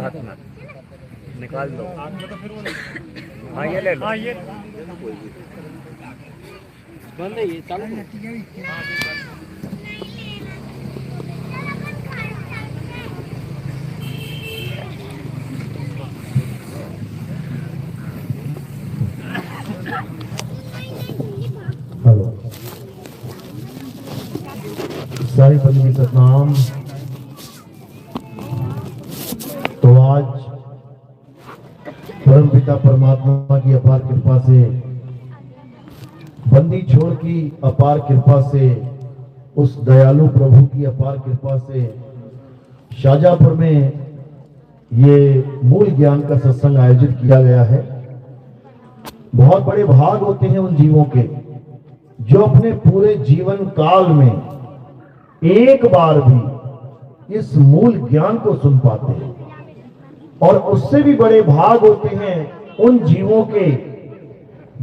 हाथ में निकाल दो। हाँ ये ले लो। हाँ ये बंद है, ये चालू सारी पदवी सतनाम। तो आज परम पिता परमात्मा की अपार कृपा से, बंदी छोड़ की अपार कृपा से, उस दयालु प्रभु की अपार कृपा से शाहजहांपुर में ये मूल ज्ञान का सत्संग आयोजित किया गया है। बहुत बड़े भाग होते हैं उन जीवों के जो अपने पूरे जीवन काल में एक बार भी इस मूल ज्ञान को सुन पाते हैं, और उससे भी बड़े भाग होते हैं उन जीवों के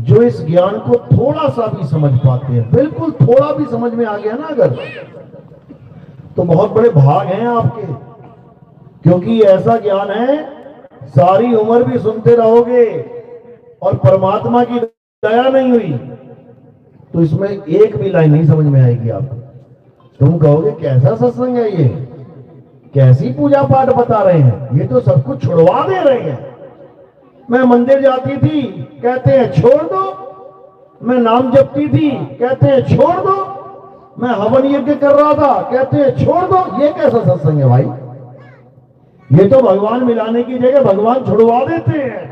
जो इस ज्ञान को थोड़ा सा भी समझ पाते हैं। बिल्कुल थोड़ा भी समझ में आ गया ना अगर, तो बहुत बड़े भाग हैं आपके, क्योंकि ऐसा ज्ञान है सारी उम्र भी सुनते रहोगे और परमात्मा की दया नहीं हुई तो इसमें एक भी लाइन नहीं समझ में आएगी आपको। तुम कहोगे कैसा सत्संग है ये, कैसी पूजा पाठ बता रहे हैं, ये तो सब कुछ छुड़वा दे रहे हैं। मैं मंदिर जाती थी, कहते हैं छोड़ दो। मैं नाम जपती थी, कहते हैं छोड़ दो। मैं हवन यज्ञ कर रहा था, कहते हैं छोड़ दो। ये कैसा सत्संग है भाई? ये तो भगवान मिलाने की जगह भगवान छुड़वा देते हैं।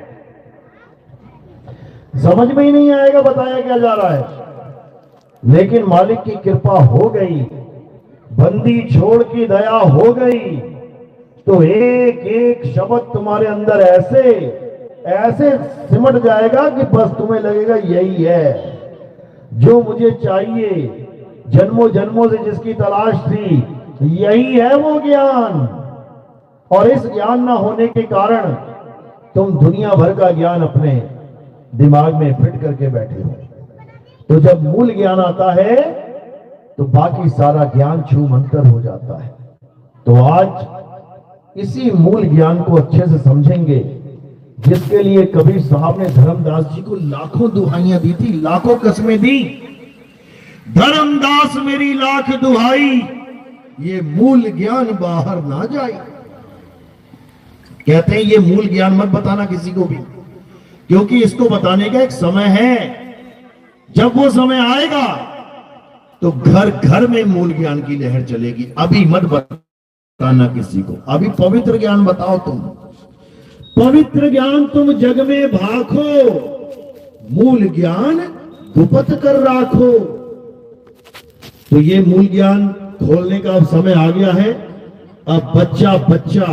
समझ में ही नहीं आएगा बताया क्या जा रहा है। लेकिन मालिक की कृपा हो गई, बंदी छोड़ की दया हो गई, तो एक एक शब्द तुम्हारे अंदर ऐसे ऐसे सिमट जाएगा कि बस तुम्हें लगेगा यही है जो मुझे चाहिए, जन्मों जन्मों से जिसकी तलाश थी, यही है वो ज्ञान। और इस ज्ञान ना होने के कारण तुम दुनिया भर का ज्ञान अपने दिमाग में फिट करके बैठे हो। तो जब मूल ज्ञान आता है तो बाकी सारा ज्ञान छू मंतर हो जाता है। तो आज इसी मूल ज्ञान को अच्छे से समझेंगे, जिसके लिए कबीर साहब ने धर्मदास जी को लाखों दुहाइयां दी थी, लाखों कस्में दी। धर्मदास मेरी लाख दुहाई, ये मूल ज्ञान बाहर ना जाए। कहते हैं ये मूल ज्ञान मत बताना किसी को भी, क्योंकि इसको बताने का एक समय है। जब वो समय आएगा तो घर घर में मूल ज्ञान की लहर चलेगी। अभी मत बताना किसी को। अभी पवित्र ज्ञान बताओ तुम, पवित्र ज्ञान तुम जग में भाखो, मूल ज्ञान गुप्त कर राखो। तो ये मूल ज्ञान खोलने का अब समय आ गया है। अब बच्चा बच्चा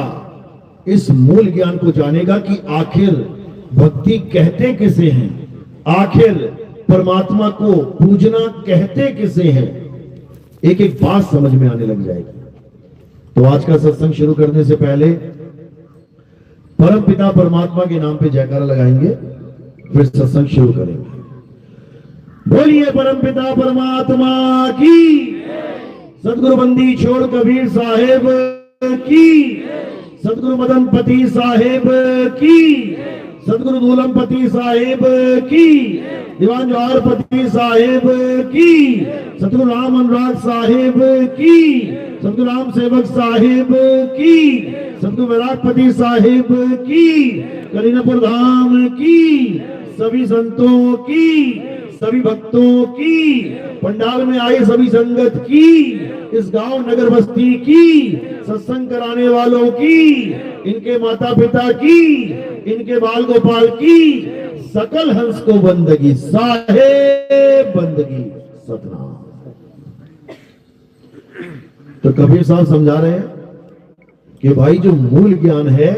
इस मूल ज्ञान को जानेगा कि आखिर भक्ति कहते किसे हैं, आखिर परमात्मा को पूजना कहते किसे हैं। एक एक बात समझ में आने लग जाएगी। तो आज का सत्संग शुरू करने से पहले परम पिता परमात्मा के नाम पे जयकारा लगाएंगे, फिर सत्संग शुरू करेंगे। बोलिए परम पिता परमात्मा की, सदगुरु बंदी छोड़ कबीर साहेब की, सदगुरु मदनपति साहेब की, सदगुरु दूलमपति साहेब की, दीवान जवाहरपति साहेब की, सदगुरु राम अनुराग साहेब की, सदगुरु राम सेवक साहेब की, सदगुरु वैरागपति साहेब की, करीनापुर धाम की, सभी संतों की, सभी भक्तों की, पंडाल में आई सभी संगत की, इस गांव नगर बस्ती की, सत्संग कराने वालों की, इनके माता पिता की, इनके बाल गोपाल की, सकल हंस को बंदगी, साहेब बंदगी सतनाम। तो कबीर साहब समझा रहे हैं कि भाई जो मूल ज्ञान है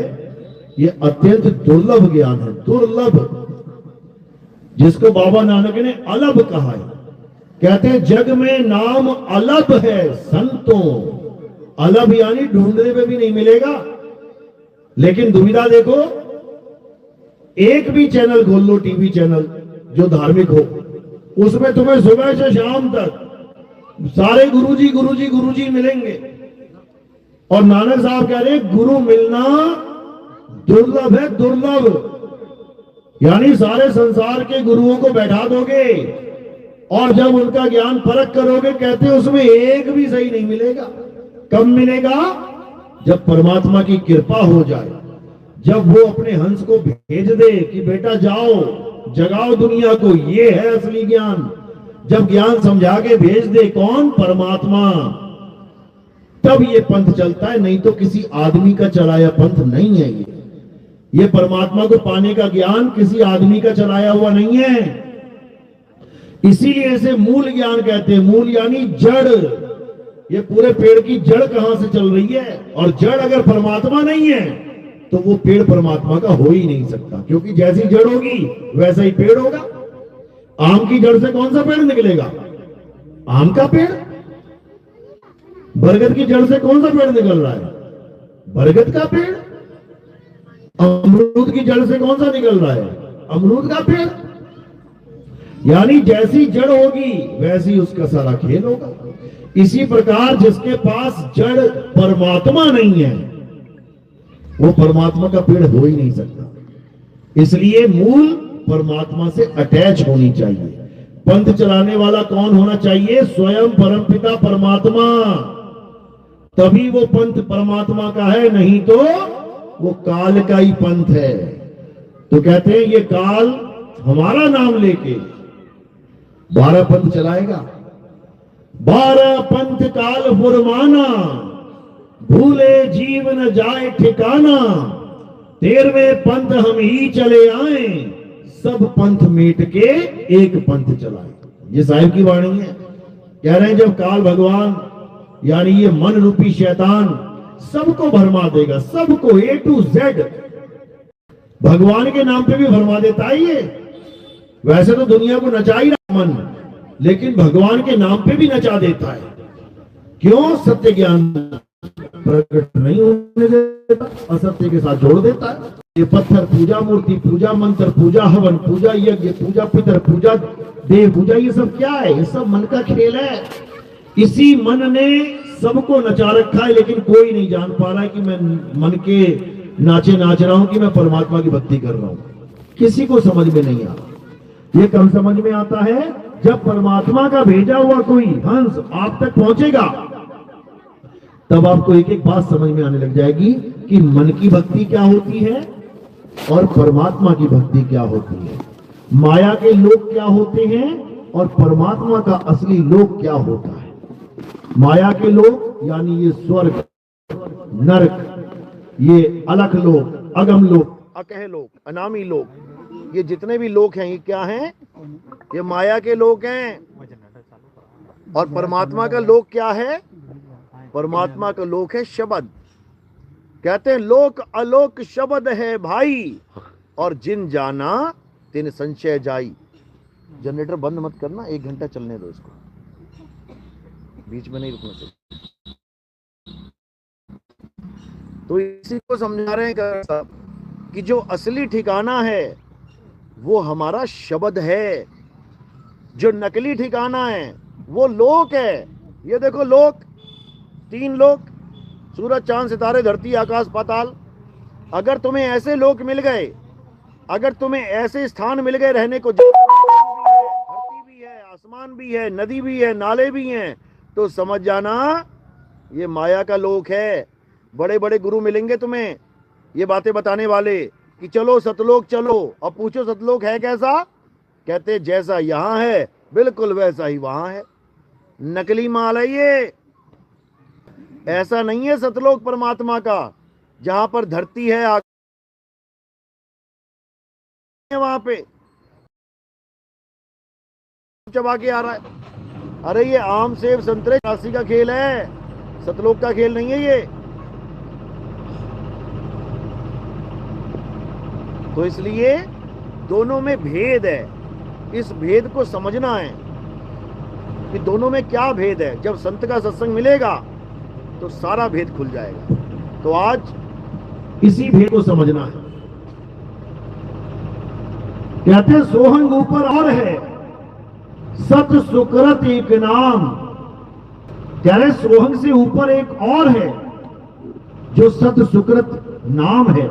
ये अत्यंत दुर्लभ ज्ञान है, दुर्लभ, जिसको बाबा नानक ने अलभ कहा है। कहते हैं जग में नाम अलभ है संतों। अलभ यानी ढूंढने पे भी नहीं मिलेगा। लेकिन दुविधा देखो, एक भी चैनल खोल लो, टीवी चैनल जो धार्मिक हो, उसमें तुम्हें सुबह से शाम तक सारे गुरुजी गुरुजी गुरुजी मिलेंगे। और नानक साहब कह रहे गुरु मिलना दुर्लभ है, दुर्लभ। यानी सारे संसार के गुरुओं को बैठा दोगे और जब उनका ज्ञान परख करोगे, कहते हैं उसमें एक भी सही नहीं मिलेगा। कब मिलेगा? जब परमात्मा की कृपा हो जाए, जब वो अपने हंस को भेज दे कि बेटा जाओ जगाओ दुनिया को, ये है असली ज्ञान। जब ज्ञान समझा के भेज दे, कौन? परमात्मा, तब ये पंथ चलता है। नहीं तो किसी आदमी का चलाया पंथ नहीं है ये परमात्मा को पाने का ज्ञान किसी आदमी का चलाया हुआ नहीं है। इसीलिए इसे मूल ज्ञान कहते हैं। मूल यानी जड़। ये पूरे पेड़ की जड़ कहां से चल रही है, और जड़ अगर परमात्मा नहीं है तो वो पेड़ परमात्मा का हो ही नहीं सकता, क्योंकि जैसी जड़ होगी वैसा ही पेड़ होगा। आम की जड़ से कौन सा पेड़ निकलेगा? आम का पेड़। बरगद की जड़ से कौन सा पेड़ निकल रहा है? बरगद का पेड़। अमरूद की जड़ से कौन सा निकल रहा है? अमरूद का पेड़। यानी जैसी जड़ होगी वैसी उसका सारा खेल होगा। इसी प्रकार जिसके पास जड़ परमात्मा नहीं है वो परमात्मा का पेड़ हो ही नहीं सकता। इसलिए मूल परमात्मा से अटैच होनी चाहिए। पंथ चलाने वाला कौन होना चाहिए? स्वयं परमपिता परमात्मा। तभी वो पंथ परमात्मा का है, नहीं तो वो काल का ही पंथ है। तो कहते हैं ये काल हमारा नाम लेके 12 पंथ चलाएगा। 12 पंथ काल फुरमाना, भूले जीव न जाए ठिकाना। 13वें पंथ हम ही चले आए, सब पंथ मिट के एक पंथ चलाए। ये साहिब की वाणी है। कह रहे हैं जब काल भगवान यानी ये मन रूपी शैतान सबको भरमा देगा, सबको A to Z। भगवान के नाम पे भी भरमा देता है ये। वैसे तो दुनिया को नचा ही रहा मन, लेकिन भगवान के नाम पे भी नचा देता है। क्यों? सत्य ज्ञान प्रकट नहीं होने देता, असत्य के साथ जोड़ देता है। ये पत्थर पूजा, मूर्ति पूजा, मंत्र पूजा, हवन पूजा, यज्ञ पूजा, पितर पूजा, देव पूजा, ये सब क्या है? ये सब मन का खेल है। इसी मन ने सबको नचा रखा है, लेकिन कोई नहीं जान पा रहा है कि मैं मन के नाचे नाच रहा हूं कि मैं परमात्मा की भक्ति कर रहा हूं। किसी को समझ में नहीं आ रहा। ये कब समझ में आता है? जब परमात्मा का भेजा हुआ कोई हंस आप तक पहुंचेगा, तब आपको एक एक बात समझ में आने लग जाएगी कि मन की भक्ति क्या होती है और परमात्मा की भक्ति क्या होती है। माया के लोग क्या होते हैं और परमात्मा का असली लोक क्या होता है। माया के लोग यानी ये स्वर्ग, नरक, ये अलख लोक, अगम लोक, अकह लोक, अनामी लोक, ये जितने भी लोग हैं ये क्या हैं? ये माया के लोग हैं। और परमात्मा का लोक क्या है? परमात्मा का लोक है शब्द। कहते हैं लोक अलोक शब्द है भाई, और जिन जाना तिन संशय जाई। जनरेटर बंद मत करना, 1 घंटा चलने दो इसको, बीच में नहीं रुकना चाहिए। तो इसी को समझा रहे हैं साहब कि जो असली ठिकाना है वो हमारा शब्द है, जो नकली ठिकाना है वो लोक है। ये देखो लोक, 3 लोक, सूरज चांद सितारे धरती आकाश पाताल। अगर तुम्हें ऐसे लोक मिल गए, अगर तुम्हें ऐसे स्थान मिल गए रहने को, धरती भी है, आसमान भी है, नदी भी है, नाले भी हैं, तो समझ जाना ये माया का लोक है। बड़े बड़े गुरु मिलेंगे तुम्हें ये बातें बताने वाले कि चलो सतलोक चलो, अब पूछो सतलोक है कैसा? कहते जैसा यहां है बिल्कुल वैसा ही वहां है। नकली माल है ये, ऐसा नहीं है सतलोक परमात्मा का जहां पर धरती है वहां पे चबा के आ रहा है। अरे ये आम सेब संतरे काशी का खेल है, सतलोक का खेल नहीं है ये। तो इसलिए दोनों में भेद है, इस भेद को समझना है कि दोनों में क्या भेद है। जब संत का सत्संग मिलेगा तो सारा भेद खुल जाएगा। तो आज इसी भेद को समझना है। कहते हैं सोहंग ऊपर और है, सत सुकृत एक नाम। कह रहे सोहंग से ऊपर एक और है जो सत सुकृत नाम है।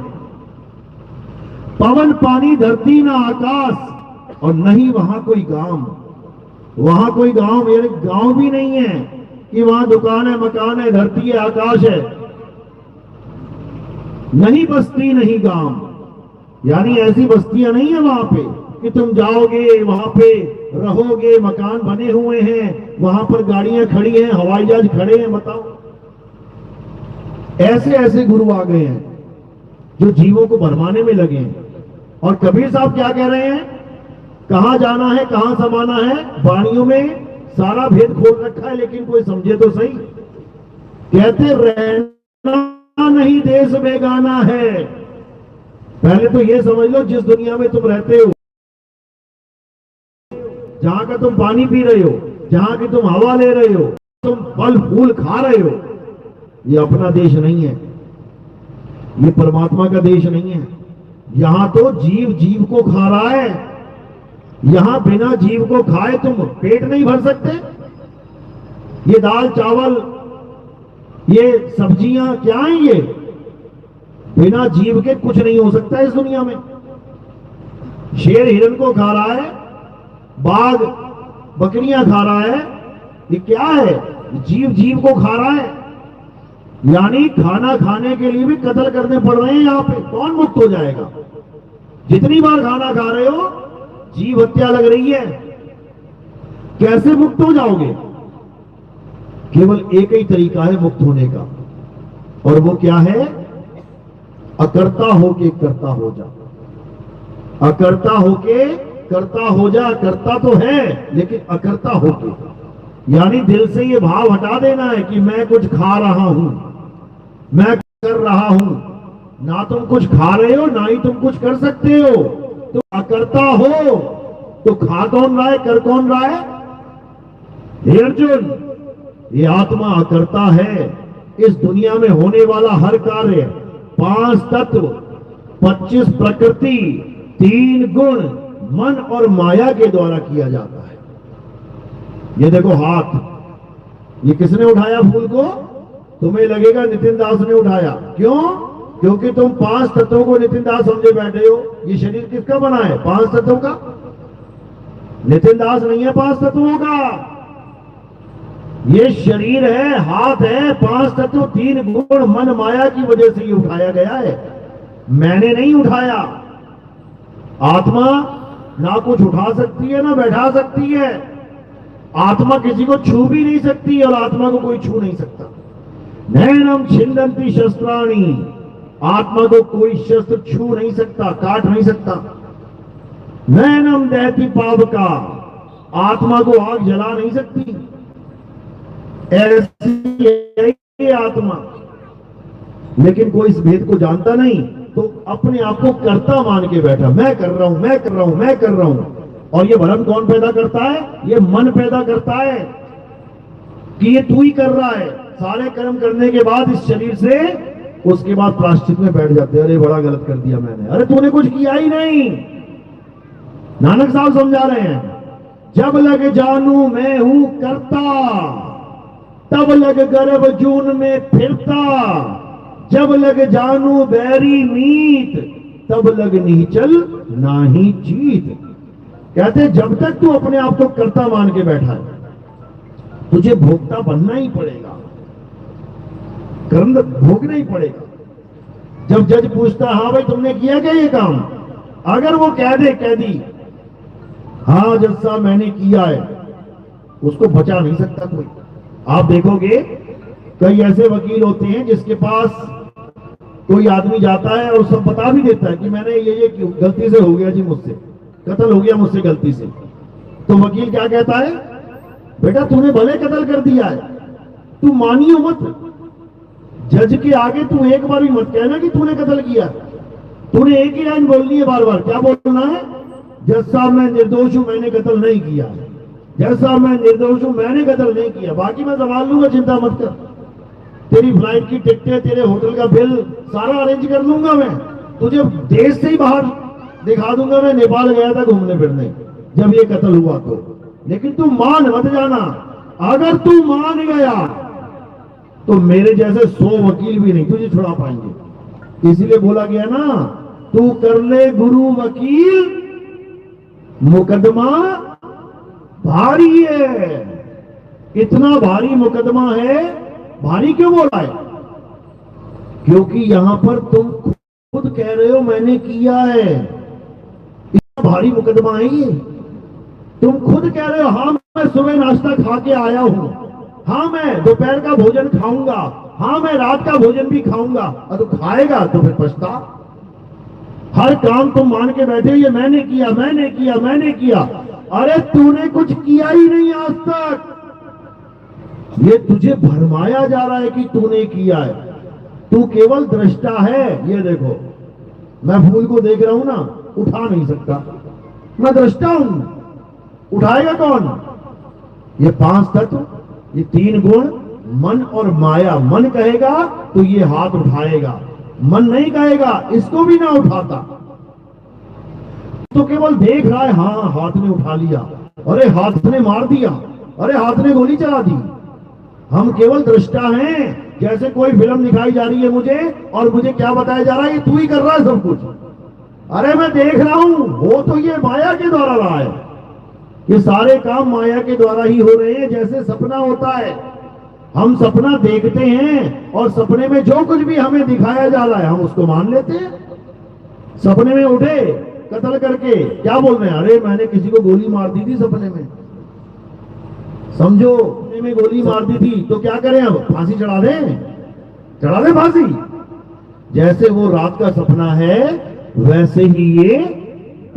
पवन पानी धरती ना आकाश, और नहीं वहां कोई गांव। वहां कोई गांव, यानी गांव भी नहीं है कि वहां दुकान है, मकान है, धरती है, आकाश है। नहीं बस्ती नहीं गांव, यानी ऐसी बस्तियां नहीं है वहां पे कि तुम जाओगे वहां पे रहोगे, मकान बने हुए हैं, वहां पर गाड़ियां खड़ी हैं, हवाई जहाज खड़े हैं। बताओ, ऐसे ऐसे गुरु आ गए हैं जो जीवों को भरमाने में लगे हैं। और कबीर साहब क्या कह रहे हैं, कहां जाना है, कहां समाना है, वाणियों में सारा भेद खोल रखा है, लेकिन कोई समझे तो सही। कहते रहना नहीं देश बेगाना है। पहले तो ये समझ लो, जिस दुनिया में तुम रहते हो, जहां का तुम पानी पी रहे हो, जहां की तुम हवा ले रहे हो, तुम फल फूल खा रहे हो, ये अपना देश नहीं है, ये परमात्मा का देश नहीं है। यहां तो जीव जीव को खा रहा है। यहां बिना जीव को खाए तुम पेट नहीं भर सकते। ये दाल चावल, ये सब्जियां क्या हैं, ये बिना जीव के कुछ नहीं हो सकता इस दुनिया में। शेर हिरन को खा रहा है, बाघ बकरियां खा रहा है, ये क्या है, जीव जीव को खा रहा है। यानी खाना खाने के लिए भी कत्ल करने पड़ रहे हैं यहां पे। कौन मुक्त हो जाएगा? जितनी बार खाना खा रहे हो जीव हत्या लग रही है, कैसे मुक्त हो जाओगे? केवल एक ही तरीका है मुक्त होने का, और वो क्या है? अकर्ता होके कर्ता हो जा। अकर्ता होके कर्ता हो जा। कर्ता तो है लेकिन अकर्ता होके, यानी दिल से ये भाव हटा देना है कि मैं कुछ खा रहा हूं, मैं कर रहा हूं। ना तुम कुछ खा रहे हो, ना ही तुम कुछ कर सकते हो। तो अकर्ता हो तो खा कौन रहा है, कर कौन रहा है? हे अर्जुन, ये आत्मा अकर्ता है। इस दुनिया में होने वाला हर कार्य 5 तत्व, 25 प्रकृति, 3 गुण, मन और माया के द्वारा किया जाता है। ये देखो हाथ, ये किसने उठाया फूल को? तुम्हें लगेगा नितिन दास ने उठाया। क्यों? क्योंकि तुम 5 तत्वों को नितिन दास समझे बैठे हो। ये शरीर किसका बना है? 5 तत्वों का। नितिन दास नहीं है 5 तत्वों का। ये शरीर है, हाथ है, 5 तत्व, 3 गुण, मन माया की वजह से ये उठाया गया है। मैंने नहीं उठाया। आत्मा ना कुछ उठा सकती है ना बैठा सकती है। आत्मा किसी को छू भी नहीं सकती और आत्मा को कोई छू नहीं सकता। नैनम छिंदंती शस्त्राणी, आत्मा को कोई शस्त्र छू नहीं सकता, काट नहीं सकता। नैनम दहती पावका, आत्मा को आग जला नहीं सकती। ऐसी है ये आत्मा। लेकिन कोई इस भेद को जानता नहीं, तो अपने आप को कर्ता मान के बैठा, मैं कर रहा हूं, मैं कर रहा हूं, मैं कर रहा हूं। और ये भ्रम कौन पैदा करता है? ये मन पैदा करता है कि ये तू ही कर रहा है। सारे कर्म करने के बाद इस शरीर से, उसके बाद प्रायश्चित में बैठ जाते हैं, अरे बड़ा गलत कर दिया मैंने। अरे तूने कुछ किया ही नहीं। नानक साहब समझा रहे हैं, जब लग जानू मैं हूं करता, तब लग गर्भ जून में फिरता। जब लग जानू बैरी मीत, तब लग नीचल नाही जीत। कहते जब तक तू अपने आप को कर्ता मान के बैठा है, तुझे भोक्ता बनना ही पड़ेगा, कर्म भोगना ही पड़ेगा। जब जज पूछता, हाँ भाई तुमने किया क्या ये काम, अगर वो कह दे, कह दी हाँ जज साहब मैंने किया है, उसको बचा नहीं सकता कोई। आप देखोगे कई ऐसे वकील होते हैं जिसके पास कोई आदमी जाता है और सब बता भी देता है कि मैंने ये गलती से हो गया जी, मुझसे कत्ल हो गया, मुझसे गलती से। तो वकील क्या कहता है, बेटा तूने भले कत्ल कर दिया है, तू मानियो मत। जज के आगे तू एक बार भी मत कहना कि तूने कत्ल किया। तूने एक ही लाइन बोलनी है बार बार। क्या बोलना है? जज साहब मैं निर्दोष हूं, मैंने कत्ल नहीं किया। जज साहब मैं निर्दोष हूं, मैंने कत्ल नहीं किया, बाकी मैं संभाल लूंगा, चिंता मत कर। तेरी फ्लाइट की टिकटें, तेरे होटल का बिल सारा अरेंज कर लूंगा मैं। तुझे देश से ही बाहर दिखा दूंगा, मैं नेपाल गया था घूमने फिरने जब ये कत्ल हुआ तो। लेकिन तू मान मत जाना। अगर तू मान गया तो मेरे जैसे 100 वकील भी नहीं तुझे छुड़ा पाएंगे। इसीलिए बोला गया ना, तू कर ले गुरु वकील, मुकदमा भारी है। इतना भारी मुकदमा है। भारी क्यों बोला है? क्योंकि यहां पर तुम खुद कह रहे हो मैंने किया है। इतना भारी मुकदमा है ये। तुम खुद कह रहे हो हाँ मैं सुबह नाश्ता खा के आया हूं, हाँ मैं दोपहर का भोजन खाऊंगा, हाँ मैं रात का भोजन भी खाऊंगा। और तो खाएगा तो फिर पछता। हर काम तुम मान के बैठे हो ये मैंने किया मैंने किया मैंने किया। अरे तूने कुछ किया ही नहीं आज तक। ये तुझे भरमाया जा रहा है कि तूने किया है। तू केवल दृष्टा है। ये देखो मैं फूल को देख रहा हूं ना, उठा नहीं सकता, मैं दृष्टा हूं। उठाएगा कौन? ये 5 तत्व, ये 3 गुण, मन और माया। मन कहेगा तो ये हाथ उठाएगा, मन नहीं कहेगा इसको भी ना उठाता। तो केवल देख रहा है हाँ हाथ ने उठा लिया, अरे हाथ ने मार दिया, अरे हाथ ने गोली चला दी। हम केवल दृष्टा हैं। जैसे कोई फिल्म दिखाई जा रही है मुझे, और मुझे क्या बताया जा रहा है? ये तू ही कर रहा है सब कुछ। अरे मैं देख रहा हूं, हो तो ये माया के द्वारा रहा है। ये सारे काम माया के द्वारा ही हो रहे हैं। जैसे सपना होता है, हम सपना देखते हैं और सपने में जो कुछ भी हमें दिखाया जा रहा है हम उसको मान लेते हैं। सपने में उठे कत्ल करके क्या बोल रहे हैं? अरे मैंने किसी को गोली मार दी थी सपने में। समझो सपने में गोली मार दी थी तो क्या करें? अब फांसी चढ़ा दें? चढ़ा दें फांसी? जैसे वो रात का सपना है वैसे ही ये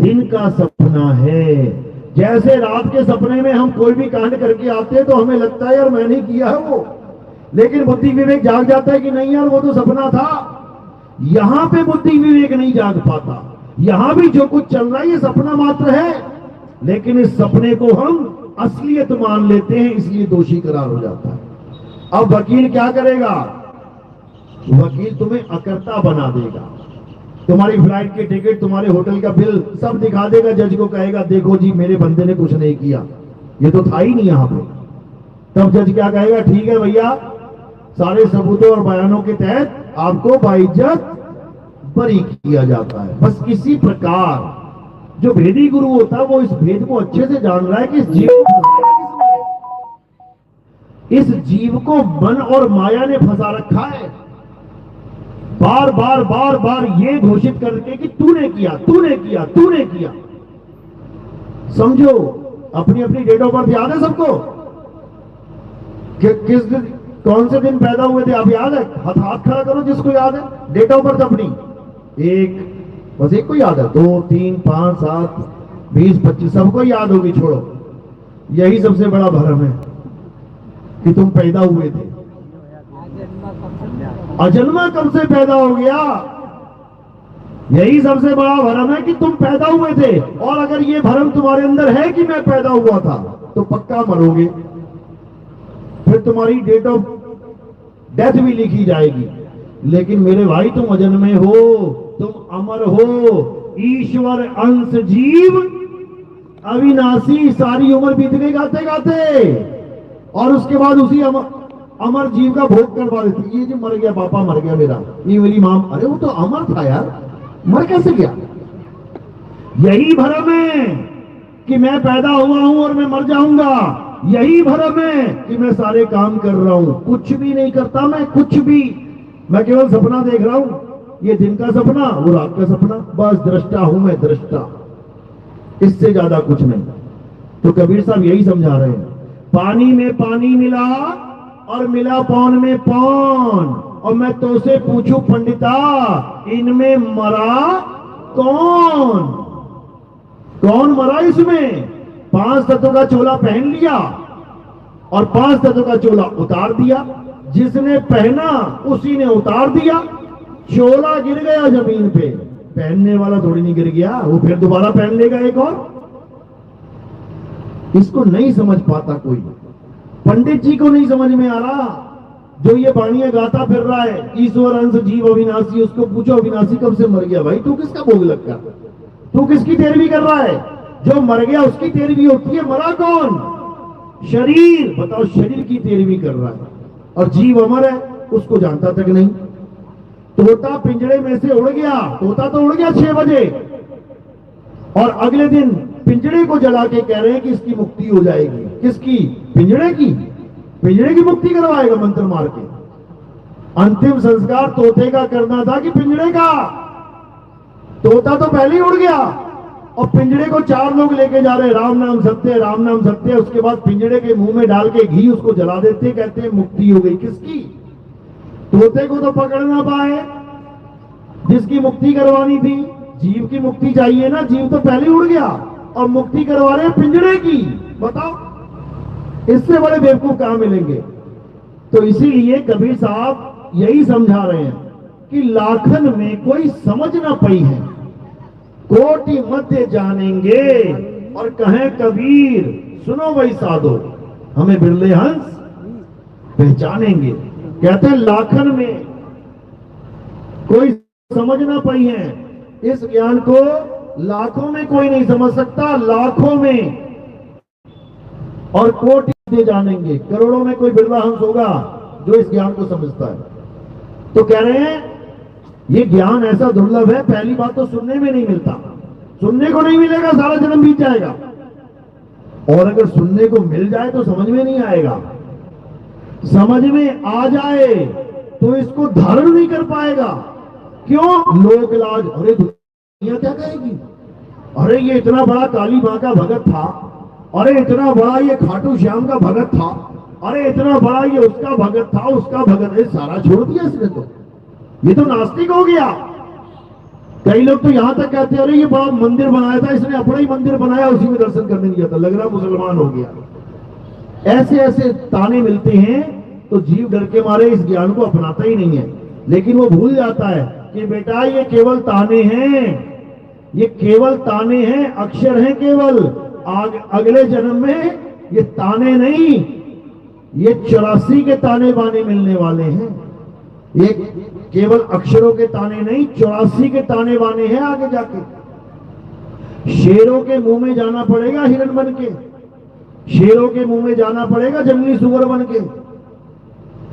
दिन का सपना है। जैसे रात के सपने में हम कोई भी कांड करके आते हैं तो हमें लगता है यार मैंने किया है वो, लेकिन बुद्धि विवेक जाग जाता है कि नहीं यार वो तो सपना था। यहां पे बुद्धि विवेक नहीं जाग पाता। यहां भी जो कुछ चल रहा है ये सपना मात्र है, लेकिन इस सपने को हम असलियत मान लेते हैं, इसलिए दोषी करार हो जाता है। अब वकील क्या करेगा? वकील तुम्हें अकर्ता बना देगा। तुम्हारी फ्लाइट की टिकट, तुम्हारे होटल का बिल सब दिखा देगा। जज को कहेगा देखो जी मेरे बंदे ने कुछ नहीं किया, ये तो था ही नहीं यहां पे। तब जज क्या कहेगा? ठीक है भैया, सारे सबूतों और बयानों के तहत आपको बाइज्जत बरी किया जाता है। बस इसी प्रकार जो भेदी गुरु होता है वो इस भेद को अच्छे से जान रहा है कि इस जीव को मन और माया ने फंसा रखा है। बार बार बार बार ये घोषित करके कि तूने किया तूने किया तूने किया। समझो अपनी अपनी डेट ऑफ बर्थ याद है सबको? किस दिन कौन से दिन पैदा हुए थे आप याद है? हाथ खड़ा करो जिसको याद है डेट ऑफ बर्थ अपनी। एक, बस एक को याद है? 2, 3, 5, 7, 20, 25 सबको याद होगी। छोड़ो, यही सबसे बड़ा भ्रम है कि तुम पैदा हुए थे। अजन्मा कब से पैदा हो गया? यही सबसे बड़ा भ्रम है कि तुम पैदा हुए थे। और अगर ये भ्रम तुम्हारे अंदर है कि मैं पैदा हुआ था तो पक्का मरोगे, फिर तुम्हारी डेट ऑफ डेथ भी लिखी जाएगी। लेकिन मेरे भाई तुम अजन्मे हो, तुम अमर हो, ईश्वर अंश जीव अविनाशी। सारी उम्र बीत गई गाते गाते, और उसके बाद उसी अमर जीव का भोग करवा देती। ये जो मर गया, पापा मर गया मेरा, ये मेरी मां, अरे वो तो अमर था यार, मर कैसे गया? यही भ्रम है कि मैं पैदा हुआ हूं और मैं मर जाऊंगा। यही भ्रम है कि मैं सारे काम कर रहा हूं, कुछ भी नहीं करता मैं, कुछ भी। मैं केवल सपना देख रहा हूं, ये दिन का सपना वो रात का सपना, बस दृष्टा हूं मैं, दृष्टा, इससे ज्यादा कुछ नहीं। तो कबीर साहब यही समझा रहे हैं, पानी में पानी मिला और मिला पौन में पौन। और मैं तो से पूछूं पंडिता, इनमें मरा कौन? कौन मरा इसमें? 5 तत्वों का चोला पहन लिया और 5 तत्वों का चोला उतार दिया। जिसने पहना उसी ने उतार दिया। चोला गिर गया जमीन पे, पहनने वाला थोड़ी नहीं गिर गया, वो फिर दोबारा पहन लेगा एक और। इसको नहीं समझ पाता कोई। पंडित जी को नहीं समझ में आ रहा, जो ये बाणियां गाता फिर रहा है, ईश्वर अंश जीव अविनाशी। उसको पूछो अविनाशी कब से मर गया? भाई तू किसका भोग लगता? तू किसकी तेरवी कर रहा है? जो मर गया उसकी तेरवी होती है, मरा कौन? शरीर। बताओ, शरीर की तेरवी कर रहा है, और जीव अमर है उसको जानता तक नहीं। तोता पिंजड़े में से उड़ गया, तोता तो उड़ गया 6 बजे, और अगले दिन पिंजड़े को जला के कह रहे हैं कि इसकी मुक्ति हो जाएगी। किसकी? पिंजड़े की। पिंजड़े की मुक्ति करवाएगा मंत्र मार के। अंतिम संस्कार तोते का करना था कि पिंजड़े का? तोता तो पहले ही उड़ गया, और पिंजड़े को 4 लोग लेके जा रहे, राम नाम सत्य, राम नाम सत्य। उसके बाद पिंजड़े के मुंह में डाल के घी उसको जला देते, कहते हैं मुक्ति हो गई। किसकी? तोते को तो पकड़ ना पाए जिसकी मुक्ति करवानी थी। जीव की मुक्ति चाहिए ना, जीव तो पहले उड़ गया और मुक्ति करवा रहे हैं पिंजड़े की। बताओ, इससे बड़े बेवकूफ कहां मिलेंगे? तो इसीलिए कबीर साहब यही समझा रहे हैं कि लाखन में कोई समझ ना पई है, कोटि मध्य जानेंगे। और कहें कबीर सुनो वही साधो, हमें बिरले हंस पहचानेंगे। कहते हैं लाखन में कोई समझ ना पई है, इस ज्ञान को लाखों में कोई नहीं समझ सकता, लाखों में और कोटि मध्य जानेंगे। करोड़ों में कोई बिरला हंस होगा जो इस ज्ञान को समझता है। तो कह रहे हैं ये ज्ञान ऐसा दुर्लभ है, पहली बात तो सुनने में नहीं मिलता, सुनने को नहीं मिलेगा, सारा जन्म बीत जाएगा। और अगर सुनने को मिल जाए तो समझ में नहीं आएगा, समझ में आ जाए तो इसको धारण नहीं कर पाएगा। क्यों? लोक लाज, अरे दुनिया क्या कहेगी, अरे ये इतना बड़ा काली मां का भगत था, अरे इतना बड़ा ये खाटू श्याम का भगत था, अरे इतना बड़ा ये उसका भगत था, उसका भगत, ये सारा छोड़ दिया इसने, तो ये तो नास्तिक हो गया। कई लोग तो यहां तक कहते हैं अरे ये बड़ा मंदिर बनाया था इसने, अपना ही मंदिर बनाया, उसी में दर्शन करने गया था, लग रहा मुसलमान हो गया। ऐसे ऐसे ताने मिलते हैं, तो जीव डर के मारे इस ज्ञान को अपनाता ही नहीं है। लेकिन वो भूल जाता है कि बेटा ये केवल ताने हैं, ये केवल ताने हैं, अक्षर हैं केवल। अगले जन्म में ये ताने नहीं, ये 84 के ताने बाने मिलने वाले हैं। ये केवल अक्षरों के ताने नहीं, 84 के ताने बाने हैं आगे जाके। शेरों के मुंह में जाना पड़ेगा हिरण बन के, शेरों के मुंह में जाना पड़ेगा जंगली सुअर बन के,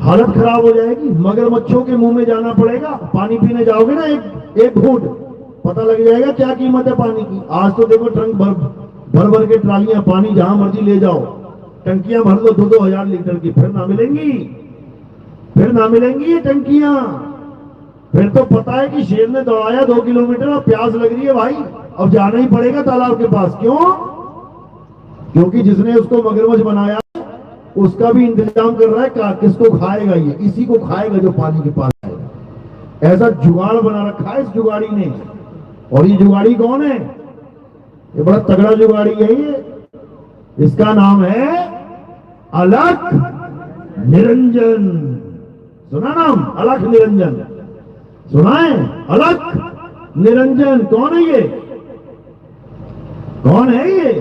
हालत खराब हो जाएगी। मगरमच्छों के मुंह में जाना पड़ेगा, पानी पीने जाओगे ना एक घूंट, पता लग जाएगा क्या कीमत है पानी की। आज तो देखो ट्रंक भर भर के ट्रालियां पानी जहां मर्जी ले जाओ, टंकियां भर लो 2-2 हजार लीटर की, फिर ना मिलेंगी, फिर ना मिलेंगी ये टंकियां। फिर तो पता है कि शेर ने दौड़ाया 2 किलोमीटर और प्यास लग रही है भाई, अब जाना ही पड़ेगा तालाब के पास। क्यों? क्योंकि जिसने उसको मगरमच्छ बनाया उसका भी इंतजाम कर रहा है, किसको खाएगा ये, इसी को खाएगा जो पानी के पास आएगा। ऐसा जुगाड़ बना रखा है इस जुगाड़ी ने। और ये जुगाड़ी कौन है? ये बड़ा तगड़ा जुगाड़ी है ये, इसका नाम है अलख निरंजन। सुना नाम? अलख निरंजन सुना है? अलख निरंजन कौन है ये? कौन है ये?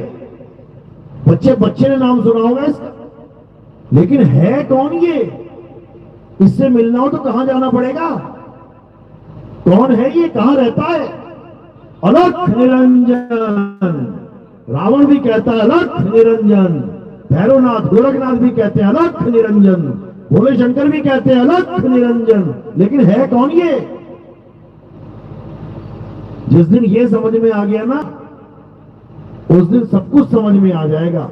बच्चे ने नाम सुना होगा इसका, लेकिन है कौन ये? इससे मिलना हो तो कहां जाना पड़ेगा? कौन है ये? कहां रहता है? अलख निरंजन। रावण भी कहता है अलख निरंजन, भैरवनाथ गोरखनाथ भी कहते हैं अलख निरंजन, भोले शंकर भी कहते हैं अलख निरंजन। लेकिन है कौन ये? जिस दिन ये समझ में आ गया ना, उस दिन सब कुछ समझ में आ जाएगा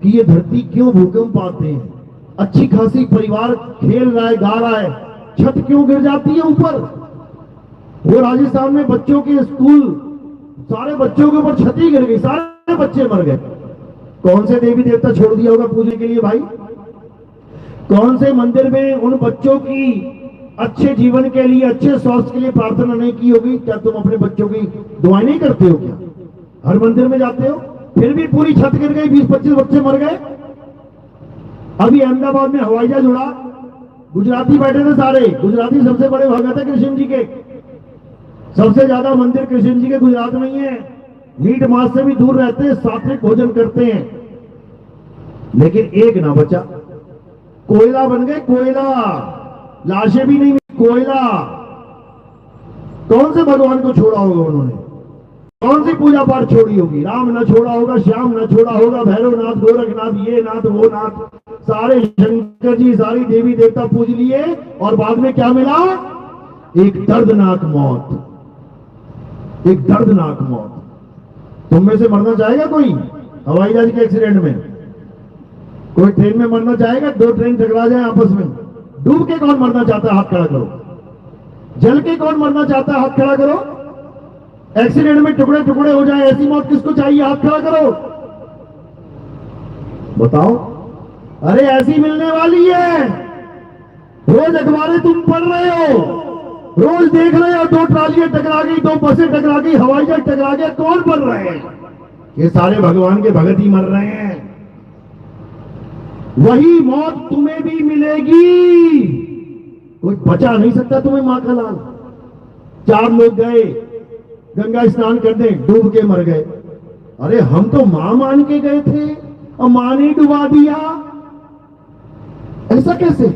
कि ये धरती क्यों भूकंप आते हैं, अच्छी खासी परिवार खेल रहा है, गा रहा है, छत क्यों गिर जाती है ऊपर। वो राजस्थान में बच्चों के स्कूल, सारे बच्चों के ऊपर छत ही गिर गई, सारे बच्चे मर गए। कौन से देवी देवता छोड़ दिया होगा पूजने के लिए भाई? कौन से मंदिर में उन बच्चों की अच्छे जीवन के लिए, अच्छे स्वास्थ्य के लिए प्रार्थना नहीं की होगी? क्या तुम अपने बच्चों की दुआएं नहीं करते हो क्या? हर मंदिर में जाते हो, फिर भी पूरी छत गिर गई, 20-25 बच्चे मर गए। अभी अहमदाबाद में हवाई जहाज उड़ा, गुजराती बैठे थे सारे, गुजराती सबसे बड़े भगत है कृष्ण जी के, सबसे ज्यादा मंदिर कृष्ण जी के गुजरात में ही है, मीट मांस से भी दूर रहते हैं, सात्विक भोजन करते हैं। लेकिन एक ना बचा, कोयला बन गए, कोयला, लाशें भी नहीं, कोयला। कौन से भगवान को छोड़ा होगा उन्होंने? कौन सी पूजा पाठ छोड़ी होगी? राम ना छोड़ा होगा, श्याम ना छोड़ा होगा, भैरवनाथ गोरखनाथ, ये नाथ वो नाथ, सारे शंकर जी, सारी देवी देवता पूज लिए, और बाद में क्या मिला? एक दर्दनाक मौत, एक दर्दनाक मौत। तुम में से मरना चाहेगा कोई हवाई जहाज के एक्सीडेंट में? कोई ट्रेन में मरना चाहेगा? दो ट्रेन टकरा जाए आपस में, डूब के कौन मरना चाहता है? हाथ खड़ा करो। जल के कौन मरना चाहता है? हाथ खड़ा करो। एक्सीडेंट में टुकड़े टुकड़े हो जाए, ऐसी मौत किसको चाहिए? हाथ खड़ा करो, बताओ। अरे ऐसी मिलने वाली है। रोज अखबारें तुम पढ़ रहे हो, रोज देख रहे हो, दो ट्रालियां टकरा गई, दो बसें टकरा गई, हवाई जहाज टकरा गया। कौन मर रहे हैं? ये सारे भगवान के भगत ही मर रहे हैं। वही मौत तुम्हें भी मिलेगी, कोई बचा नहीं सकता तुम्हें। मां का लाल, 4 लोग गए गंगा स्नान करने, डूब के मर गए। अरे हम तो मां मान के गए थे और मां ने डुबा दिया, ऐसा कैसे?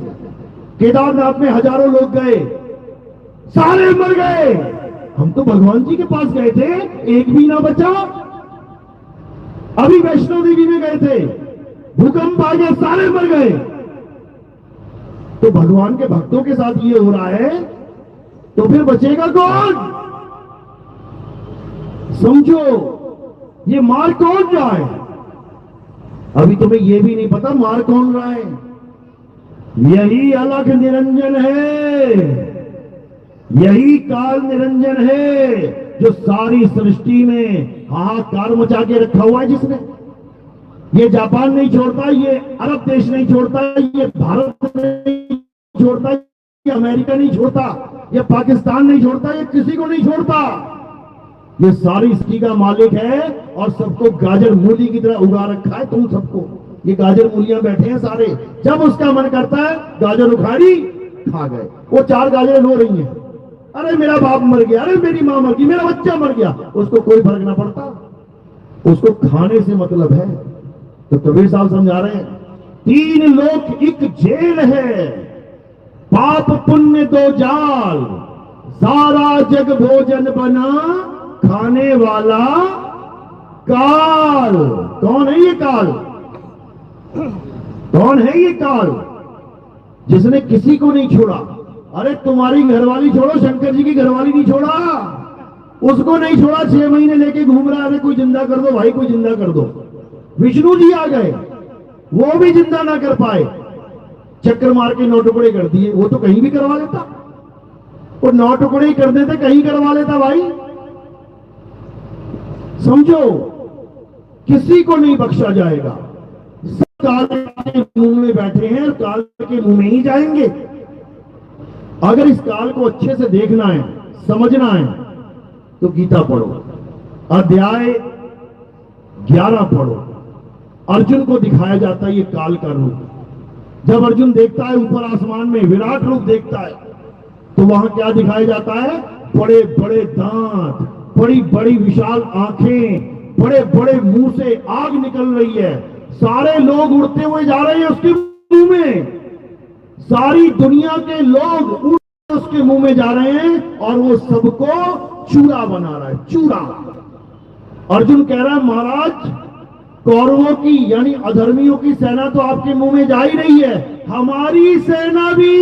केदारनाथ में हजारों लोग गए, सारे मर गए। हम तो भगवान जी के पास गए थे, एक भी ना बचा। अभी वैष्णो देवी में गए थे, भूकंप आ गया, सारे मर गए। तो भगवान के भक्तों के साथ ये हो रहा है, तो फिर बचेगा कौन? समझो, ये मार कौन रहा है? अभी तुम्हें यह भी नहीं पता मार कौन रहा है। यही अलख निरंजन है, यही काल निरंजन है, जो सारी सृष्टि में हाहाकार मचा के रखा हुआ है जिसने। ये जापान नहीं छोड़ता, ये अरब देश नहीं छोड़ता, ये भारत नहीं छोड़ता, ये अमेरिका नहीं छोड़ता, ये पाकिस्तान नहीं छोड़ता, ये किसी को नहीं छोड़ता। ये सारी सृष्टि का मालिक है और सबको गाजर मूली की तरह उगा रखा है। तुम सबको ये गाजर मूलियां बैठे हैं सारे, जब उसका मन करता है गाजर उखाड़ी खा गए। वो 4 गाजरें रो रही हैं, अरे मेरा बाप मर गया, अरे मेरी मां मर गई, मेरा बच्चा मर गया, उसको कोई फर्क ना पड़ता, उसको खाने से मतलब है। तो कबीर साहब समझा रहे हैं, 3 लोक एक जेल है, पाप पुण्य 2 जाल, सारा जग भोजन बना, खाने वाला काल। कौन है ये काल? कौन है ये काल? जिसने किसी को नहीं छोड़ा। अरे तुम्हारी घरवाली छोड़ो, शंकर जी की घरवाली नहीं छोड़ा, उसको नहीं छोड़ा। 6 महीने लेके घूम रहा है, अरे कोई जिंदा कर दो भाई, कोई जिंदा कर दो। विष्णु जी आ गए, वो भी जिंदा ना कर पाए, चक्कर मार के 9 टुकड़े कर दिए। वो तो कहीं भी करवा लेता, वो 9 टुकड़े ही कर देते, कहीं करवा लेता भाई। समझो, किसी को नहीं बख्शा जाएगा। सब काल के मुंह में बैठे हैं, काल के मुंह में ही जाएंगे। अगर इस काल को अच्छे से देखना है, समझना है, तो गीता पढ़ो, अध्याय 11 पढ़ो। अर्जुन को दिखाया जाता है ये काल का रूप। जब अर्जुन देखता है ऊपर आसमान में विराट रूप देखता है, तो वहां क्या दिखाया जाता है? बड़े बड़े दांत, बड़ी बड़ी विशाल आंखें, बड़े बड़े मुंह से आग निकल रही है, सारे लोग उड़ते हुए जा रहे हैं उसके मुंह में, सारी दुनिया के लोग उड़ उसके मुंह में जा रहे हैं और वो सबको चूरा बना रहा है, चूरा। अर्जुन कह रहा है, महाराज कौरवों की यानी अधर्मियों की सेना तो आपके मुंह में जा ही रही है, हमारी सेना भी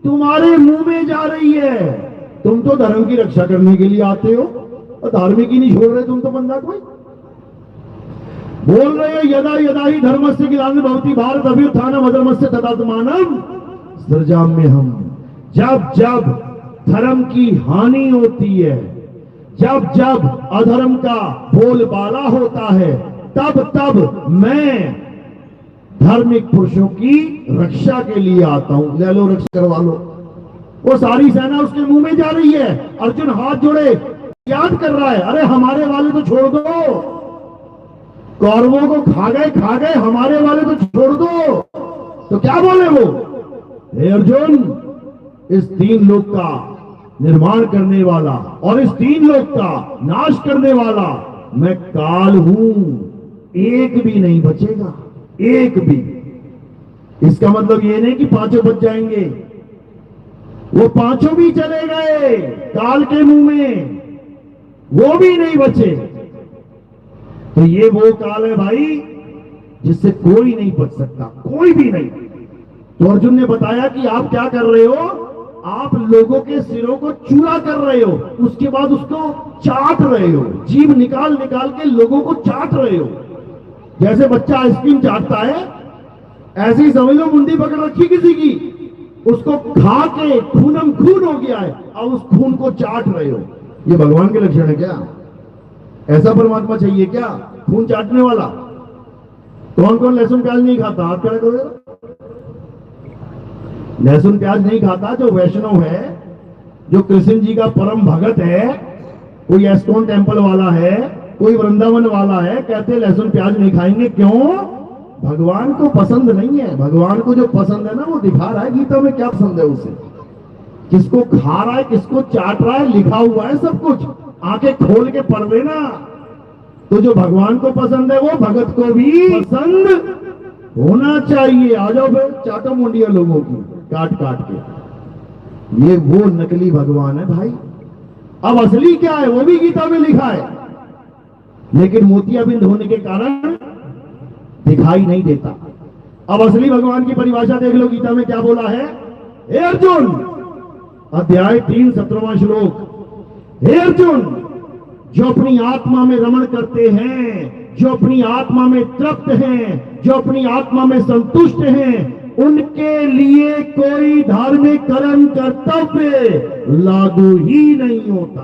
तुम्हारे मुंह में जा रही है। तुम तो धर्म की रक्षा करने के लिए आते हो और धार्मिक ही नहीं छोड़ रहे तुम तो बंदा कोई। बोल रहे हो यदा यदा ही धर्मस्य ग्लानिर्भवति भारत अभ्युत्थानम् अधर्मस्य तदात्मानम् सृजाम्यहम्। जब जब धर्म की हानि होती है, जब जब अधर्म का बोलबाला होता है, तब तब मैं धार्मिक पुरुषों की रक्षा के लिए आता हूं। ले लो, रक्षा करवा लो। वो सारी सेना उसके मुंह में जा रही है। अर्जुन हाथ जोड़े याद कर रहा है, अरे हमारे वाले तो छोड़ दो, कौरवों को खा गए, हमारे वाले तो छोड़ दो। तो क्या बोले वो? हे अर्जुन, इस 3 लोक का निर्माण करने वाला और इस 3 लोक का नाश करने वाला मैं काल हूं, एक भी नहीं बचेगा, एक भी। इसका मतलब ये नहीं कि 5 बच जाएंगे, वो 5 भी चले गए काल के मुंह में, वो भी नहीं बचे। तो ये वो काल है भाई जिससे कोई नहीं बच सकता, कोई भी नहीं। तो अर्जुन ने बताया कि आप क्या कर रहे हो? आप लोगों के सिरों को चूरा कर रहे हो, उसके बाद उसको चाट रहे हो, जीभ निकाल निकाल के लोगों को चाट रहे हो। जैसे बच्चा आइसक्रीम चाटता है, ऐसे ही समझ लो मुंडी पकड़ रखी किसी की, उसको खा के खूनम खून हो गया है, अब उस खून को चाट रहे हो। ये भगवान के लक्षण है क्या? ऐसा परमात्मा चाहिए क्या, खून चाटने वाला? कौन कौन लहसुन प्याज नहीं खाता, हाथ खड़ा करो। लहसुन प्याज नहीं खाता जो वैष्णव है, जो कृष्ण जी का परम भगत है, कोई एस्कॉन टेम्पल वाला है, कोई वृंदावन वाला है, कहते लहसुन प्याज नहीं खाएंगे। क्यों? भगवान को पसंद नहीं है। भगवान को जो पसंद है ना, वो दिखा रहा है गीता में क्या पसंद है उसे, किसको खा रहा है, किसको चाट रहा है, लिखा हुआ है सब कुछ, आंखें खोल के पढ़ लेना। तो जो भगवान को पसंद है वो भगत को भी पसंद होना चाहिए। आ जाओ फिर, चाटो मुंडिया लोगों की काट काट के। ये वो नकली भगवान है भाई। अब असली क्या है वो भी गीता में लिखा है, लेकिन मोतियाबिंद होने के कारण दिखाई नहीं देता। अब असली भगवान की परिभाषा देख लो, गीता में क्या बोला है। हे अर्जुन, अध्याय 3 17वां श्लोक, हे अर्जुन, जो अपनी आत्मा में रमण करते हैं, जो अपनी आत्मा में तृप्त हैं, जो अपनी आत्मा में संतुष्ट हैं, उनके लिए कोई धार्मिक कर्म कर्तव्य लागू ही नहीं होता।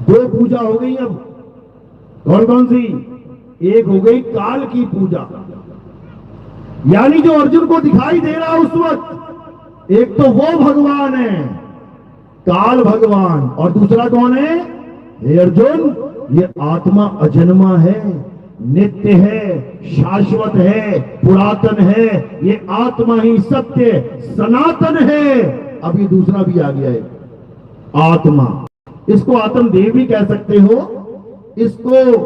2 पूजा हो गई। अब कौन कौन सी? एक हो गई काल की पूजा, यानी जो अर्जुन को दिखाई दे रहा उस वक्त, एक तो वो भगवान है काल भगवान, और दूसरा कौन है? हे अर्जुन, ये आत्मा अजन्मा है, नित्य है, शाश्वत है, पुरातन है, ये आत्मा ही सत्य सनातन है। अब ये दूसरा भी आ गया है, आत्मा। इसको आत्मदेव भी कह सकते हो, इसको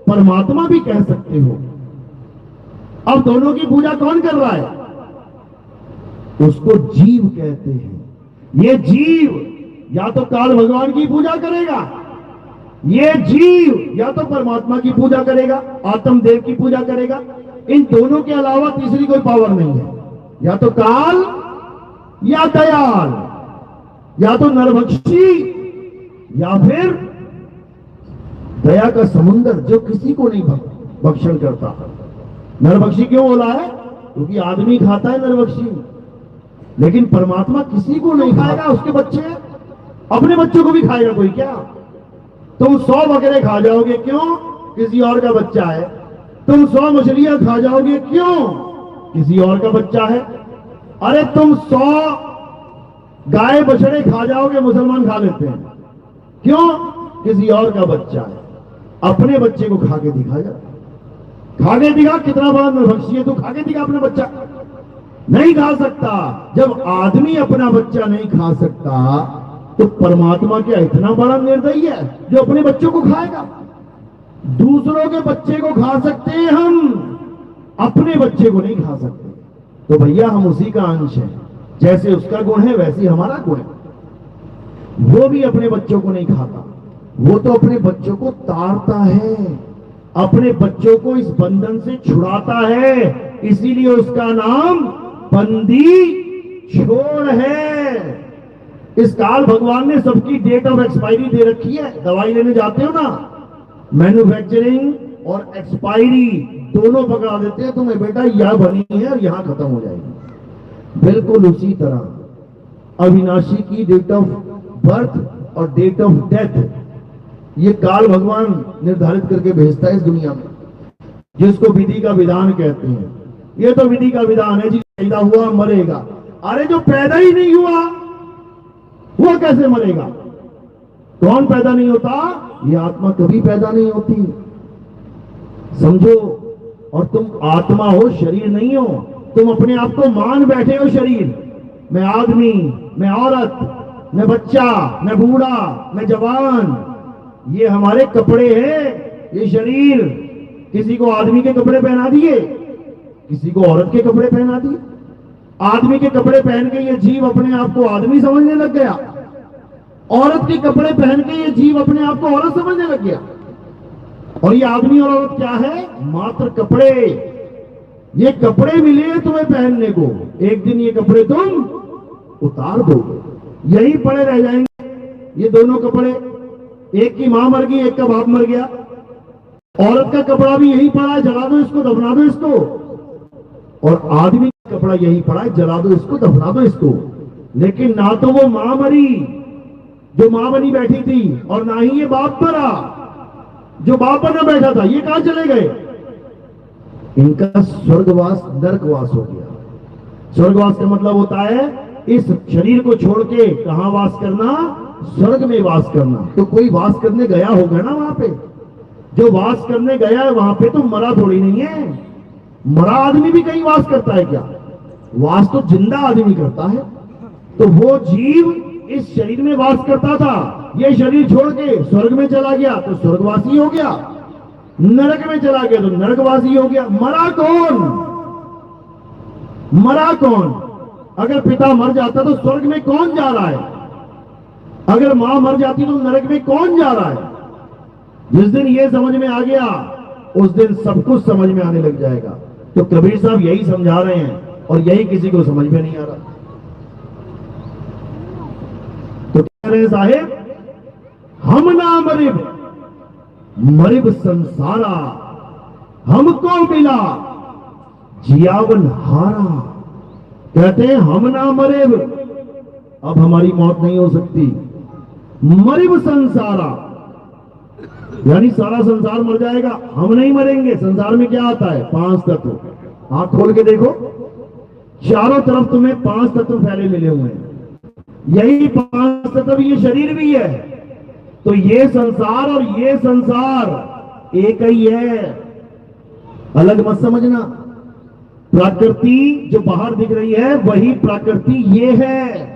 परमात्मा भी कह सकते हो। अब दोनों की पूजा कौन कर रहा है? उसको जीव कहते हैं। ये जीव या तो काल भगवान की पूजा करेगा, ये जीव या तो परमात्मा की पूजा करेगा, आत्मदेव की पूजा करेगा। इन दोनों के अलावा तीसरी कोई पावर नहीं है। या तो काल या दयाल, या तो नरभक्षी या फिर दया का समुंदर जो किसी को नहीं भक्षण करता। नरभक्षी क्यों बोला है? क्योंकि आदमी खाता है नरभक्षी, लेकिन परमात्मा किसी को नहीं खाएगा। उसके बच्चे, अपने बच्चों को भी खाएगा कोई क्या? तुम 100 बकरे खा जाओगे, क्यों? किसी और का बच्चा है। तुम 100 मछलियां खा जाओगे, क्यों? किसी और का बच्चा है। अरे तुम 100 गाय बछड़े खा जाओगे, मुसलमान खा लेते हैं, क्यों? किसी और का बच्चा है। अपने बच्चे को खा के दिखा जा, खा के दिखा कितना बड़ा नरभक्षी है, तू खा के दिखा अपने बच्चा। नहीं खा सकता। जब आदमी अपना बच्चा नहीं खा सकता, तो परमात्मा क्या इतना बड़ा निर्दयी है जो अपने बच्चों को खाएगा? दूसरों के बच्चे को खा सकते हैं हम, अपने बच्चे को नहीं खा सकते। तो भैया हम उसी का अंश है, जैसे उसका गुण है वैसे ही हमारा गुण है। वो भी अपने बच्चों को नहीं खाता, वो तो अपने बच्चों को तारता है, अपने बच्चों को इस बंधन से छुड़ाता है। इसीलिए उसका नाम बंदी छोड़ है। इस काल भगवान ने सबकी डेट ऑफ एक्सपायरी दे रखी है। दवाई लेने जाते हो ना, मैन्युफैक्चरिंग और एक्सपायरी दोनों पकड़ा देते हैं तुम्हें, बेटा यह बनी है और यहां खत्म हो जाएगी। बिल्कुल उसी तरह अविनाशी की डेट ऑफ बर्थ और डेट ऑफ डेथ ये काल भगवान निर्धारित करके भेजता है इस दुनिया में, जिसको विधि का विधान कहते हैं। ये तो विधि का विधान है, जी पैदा हुआ मरेगा। अरे जो पैदा ही नहीं हुआ वो कैसे मरेगा? कौन पैदा नहीं होता? ये आत्मा कभी पैदा नहीं होती, समझो। और तुम आत्मा हो, शरीर नहीं हो। तुम अपने आप को मान बैठे हो शरीर। मैं आदमी, मैं औरत, मैं बच्चा, मैं बूढ़ा, मैं जवान। ये हमारे कपड़े हैं। ये शरीर किसी को आदमी के कपड़े पहना दिए, किसी को औरत के कपड़े पहना दिए। आदमी के कपड़े पहन के ये जीव अपने आप को आदमी समझने लग गया, औरत के कपड़े पहन के ये जीव अपने आप को औरत समझने लग गया। और ये आदमी और औरत क्या है? मात्र कपड़े। ये कपड़े मिले तुम्हें पहनने को, एक दिन ये कपड़े तुम उतार दो, यही पड़े रह जाएंगे ये दोनों कपड़े। एक की मां मर गई, एक का बाप मर गया। औरत का कपड़ा भी यही पड़ा है, जला दो इसको, दफना दो इसको। और आदमी का कपड़ा यही पड़ा है, जला दो इसको, दफना दो इसको। लेकिन ना तो वो मां मरी जो मां बनी बैठी थी, और ना ही ये बाप मरा जो बाप बना बैठा था। ये कहां चले गए? इनका स्वर्गवास नरकवास हो गया। स्वर्गवास का मतलब होता है इस शरीर को छोड़ के कहां वास करना? स्वर्ग में वास करना। तो कोई वास करने गया होगा ना वहां पे। जो वास करने गया है वहां पे तो मरा थोड़ी नहीं है। मरा आदमी भी कहीं वास करता है क्या? वास तो जिंदा आदमी करता है। तो वो जीव इस शरीर में वास करता था, ये शरीर छोड़ के स्वर्ग में चला गया तो स्वर्गवासी हो गया, नरक में चला गया तो नरकवासी हो गया। मरा कौन? मरा कौन? अगर पिता मर जाता तो स्वर्ग में कौन जा रहा है? अगर मां मर जाती तो नरक में कौन जा रहा है? जिस दिन ये समझ में आ गया उस दिन सब कुछ समझ में आने लग जाएगा। तो कबीर साहब यही समझा रहे हैं और यही किसी को समझ में नहीं आ रहा। तो कह रहे साहेब, हम ना मरिब मरिब संसारा, हमको मिला जियावन हारा। कहते हैं हम ना मरिब, अब हमारी मौत नहीं हो सकती। मरिब संसारा यानी सारा संसार मर जाएगा, हम नहीं मरेंगे। संसार में क्या आता है? 5 तत्व। आंख खोल के देखो, चारों तरफ तुम्हें 5 तत्व फैले मिले हुए हैं। यही 5 तत्व ये शरीर भी है। तो ये संसार और ये संसार एक ही है, अलग मत समझना। प्रकृति जो बाहर दिख रही है वही प्रकृति ये है।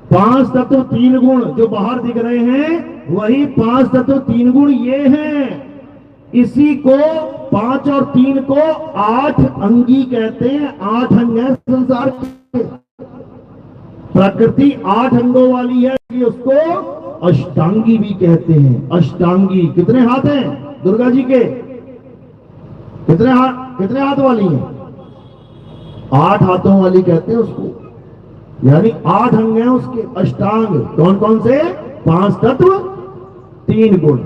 5 तत्व 3 गुण जो बाहर दिख रहे हैं वही 5 तत्व 3 गुण ये हैं। इसी को 5 और 3 को 8 अंगी कहते हैं। 8 अंग है संसार के। प्रकृति 8 अंगों वाली है, उसको अष्टांगी भी कहते हैं। अष्टांगी कितने हाथ हैं दुर्गा जी के? कितने हाथ वाली हैं? 8 हाथों वाली कहते हैं उसको। यानी 8 अंग हैं उसके। अष्टांग कौन कौन से? 5 तत्व 3 गुण।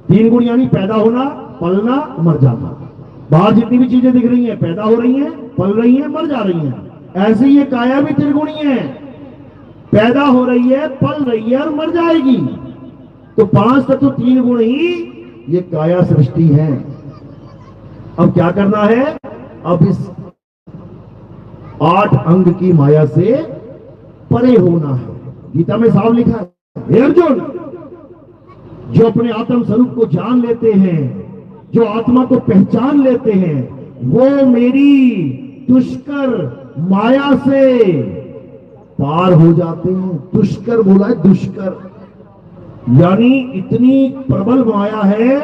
3 गुण यानी पैदा होना, पलना, मर जाना। बाहर जितनी भी चीजें दिख रही हैं पैदा हो रही हैं, पल रही हैं, मर जा रही हैं। ऐसे ये काया भी त्रिगुणी है, पैदा हो रही है, पल रही है और मर जाएगी। तो 5 तत्व 3 गुण ही ये काया सृष्टि है। अब क्या करना है? अब इस 8 अंग की माया से परे होना है। गीता में साफ लिखा है, हे अर्जुन, जो अपने आत्म स्वरूप को जान लेते हैं, जो आत्मा को पहचान लेते हैं, वो मेरी दुष्कर माया से पार हो जाते हैं। दुष्कर बोला है, दुष्कर यानी इतनी प्रबल माया है,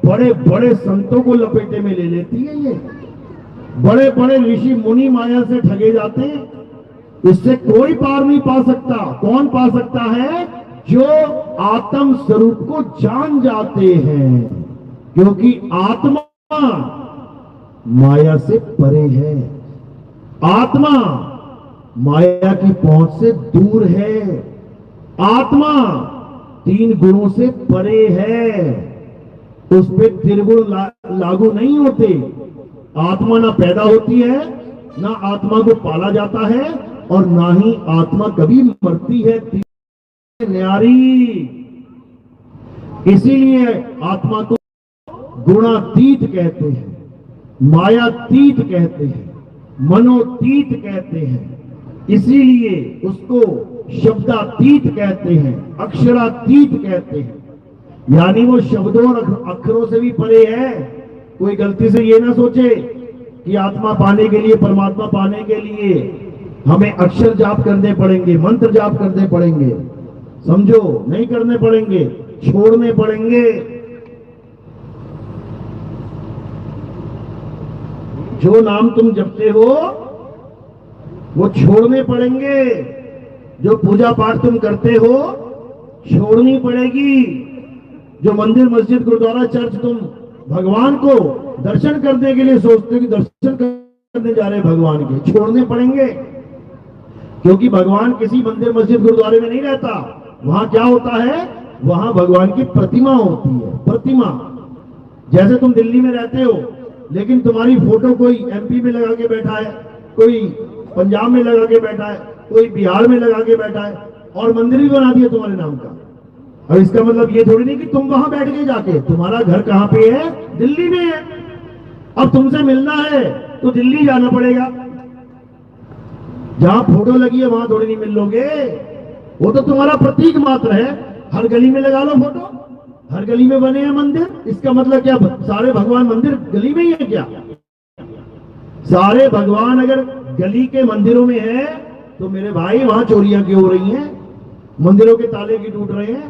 बड़े बड़े संतों को लपेटे में ले लेती है ये। बड़े बड़े ऋषि मुनि माया से ठगे जाते हैं। इससे कोई पार नहीं पा सकता। कौन पा सकता है? जो आत्म स्वरूप को जान जाते हैं, क्योंकि आत्मा माया से परे है। आत्मा माया की पहुंच से दूर है। आत्मा 3 गुणों से परे है। उस पे त्रिगुण लागू नहीं होते। आत्मा ना पैदा होती है, ना आत्मा को पाला जाता है, और ना ही आत्मा कभी मरती है। न्यारी, इसीलिए आत्मा को गुणातीत कहते हैं, मायातीत कहते हैं, मनोतीत कहते हैं। इसीलिए उसको शब्दातीत कहते हैं, अक्षरातीत कहते हैं। यानी वो शब्दों और अक्षरों से भी परे है। कोई गलती से ये ना सोचे कि आत्मा पाने के लिए, परमात्मा पाने के लिए हमें अक्षर जाप करने पड़ेंगे, मंत्र जाप करने पड़ेंगे। समझो, नहीं करने पड़ेंगे, छोड़ने पड़ेंगे। जो नाम तुम जपते हो वो छोड़ने पड़ेंगे। जो पूजा पाठ तुम करते हो छोड़नी पड़ेगी। जो मंदिर, मस्जिद, गुरुद्वारा, चर्च तुम भगवान को दर्शन करने के लिए सोचते हो कि दर्शन करने जा रहे हैं भगवान के, छोड़ने पड़ेंगे। क्योंकि भगवान किसी मंदिर मस्जिद गुरुद्वारे में नहीं रहता। वहां क्या होता है, वहां भगवान की प्रतिमा होती है, प्रतिमा। जैसे तुम दिल्ली में रहते हो लेकिन तुम्हारी फोटो कोई एमपी में लगा के बैठा है, कोई पंजाब में लगा के बैठा है, कोई बिहार में लगा के बैठा है, और मंदिर भी बना दिया तुम्हारे नाम का। और इसका मतलब ये थोड़ी नहीं कि तुम वहां बैठ गए जाके, तुम्हारा घर कहां पे है, दिल्ली में है। अब तुमसे मिलना है तो दिल्ली जाना पड़ेगा, जहां फोटो लगी है वहां थोड़ी नहीं मिल लोगे। वो तो तुम्हारा प्रतीक मात्र है। हर गली में लगा लो फोटो, हर गली में बने हैं मंदिर, इसका मतलब क्या सारे भगवान मंदिर गली में ही है क्या? सारे भगवान अगर गली के मंदिरों में है तो मेरे भाई वहां चोरियां क्यों हो रही हैं, मंदिरों के ताले क्यों टूट रहे हैं?